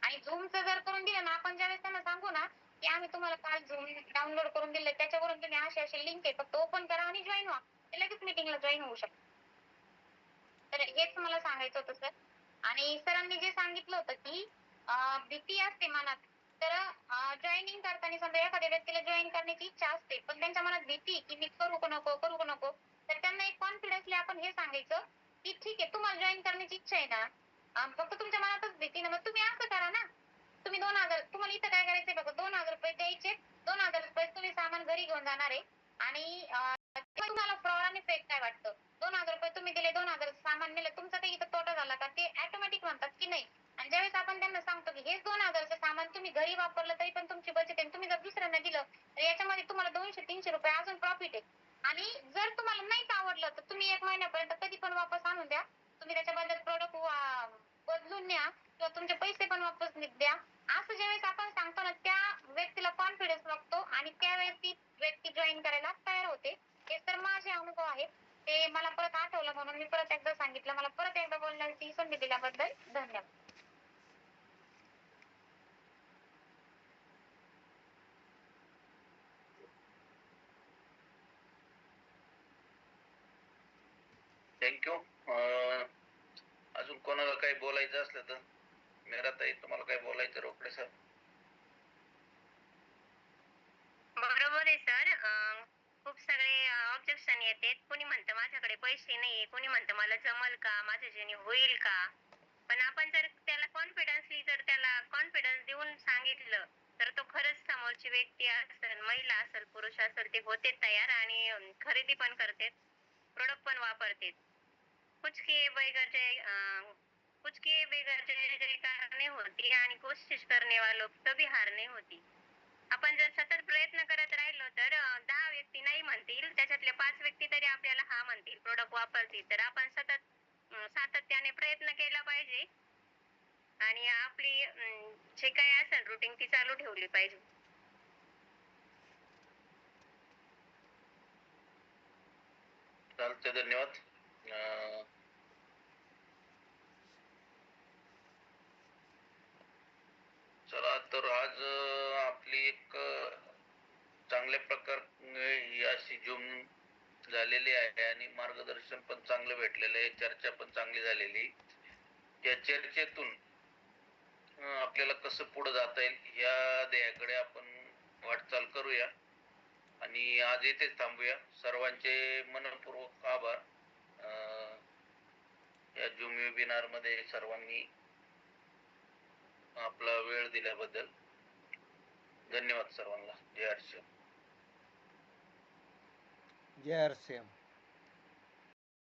आणि झूमचं जर करून दिलं ना, आपण ज्यावेळेस त्यांना सांगू ना की आम्ही तुम्हाला काल झूम डाउनलोड करून दिलं, त्याच्यावरून तुम्ही अशी लिंक आहे फक्त ओपन करा आणि जॉईन व्हा, ते लगेच मीटिंगला जॉईन होऊ शकतो. तर हेच मला सांगायचं होतं सर. आणि सरांनी जे सांगितलं होतं की भीती असते मनात, तर जॉईनिंग करताना समजा एखाद्या व्यक्तीला जॉईन करण्याची इच्छा असते पण त्यांच्या मनात भीती की मी करू का नको, तर त्यांना एक कॉन्फिडन्सली आपण हे सांगायचं की ठीक आहे तुम्हाला जॉईन करण्याची इच्छा आहे ना, फक्त तुमच्या मनातच भीती ना, मग तुम्ही असं करा ना, तुम्ही 2000 तुम्हाला इथं काय करायचंय बघा, 2000 रुपये द्यायचे, 2000 रुपये तुम्ही सामान घरी घेऊन जाणार आहे आणि तुम्हाला फ्रॉड आणि फेक काय वाटतं. 2000 रुपये तुम्ही दिले, 2000 सामान नेलं, तुमचा काही इथं तोटा झाला का, ते ऑटोमॅटिक म्हणतात की नाही. आणि ज्यावेळेस आपण त्यांना सांगतो की हेच 2000चं सामान तुम्ही घरी वापरलं तरी पण तुमची बचत आहे, तुम्ही जर दुसऱ्यांना दिलं तर याच्यामध्ये तुम्हाला 200-300 रुपये अजून प्रॉफिट आहे. आणि जर तुम्हाला नाहीच आवडलं तर तुम्ही 1 महिन्यापर्यंत कधी पण वापस आणून द्या, तुम्ही त्याच्याबद्दल प्रोडक्ट बदलून न्या किंवा तुमचे पैसे पण वापस द्या. असं ज्यावेळेस आपण सांगतो ना, त्या व्यक्तीला कॉन्फिडन्स वाटतो आणि त्यावेळेस ती व्यक्ती जॉईन करायला तयार होते. हे तर माझे अनुभव आहेत. ते मला परत आठवलं म्हणून मी परत एकदा सांगितलं. मला परत एकदा बोलण्याची संधी दिल्याबद्दल धन्यवाद. थँक्यू. अजून कोणाला काही बोलायचं असलं तर मीराताई, तुम्हाला काय बोलायचं रोकडे सर? बरोबर आहे सर. खूप सगळे ऑब्जेक्शन येते. कोणी म्हणतं माझ्याकडे पैसे नाहीये, कोणी म्हणतं मला जमल का, माझ्या ज्याने होईल का. पण आपण जर त्याला कॉन्फिडन्सली जर त्याला कॉन्फिडन्स देऊन सांगितलं तर तो खरंच समोरची व्यक्ती असेल, महिला असेल, पुरुष असेल, ते होते तयार आणि खरेदी पण करते, प्रोडक्ट पण वापरते. कुछ किए बगैर जय नहीं होती आणि कोशिश करने वालों कभी हार नहीं होती. आपण जर सतत प्रयत्न करत राहिलो तर 10 व्यक्ती नाही म्हणतील, त्याच्यातल्या 5 व्यक्ती तरी आपल्याला हा म्हणतील, प्रोडक्ट वापरतील. तर आपण सतत सातत्याने प्रयत्न केला पाहिजे आणि आपली जे काही असेल रुटीन ती चालू ठेवली पाहिजे. चालते, धन्यवाद. अं, चला तर आज आपली एक चांगल्या प्रकार ही अशी जूम झालेली आहे आणि मार्गदर्शन पण चांगलं भेटलेलं आहे, चर्चा पण चांगली झालेली. या चर्चेतून आपल्याला कसं पुढे जाता येईल या ध्येयाकडे आपण वाटचाल करूया आणि आज येथेच थांबूया. सर्वांचे मनपूर्वक आभार. या जूम वेबिनार मध्ये सर्वांनी आपला वेळ दिल्याबद्दल धन्यवाद सर्वांना. जय हर्ष. जय आरसीएम.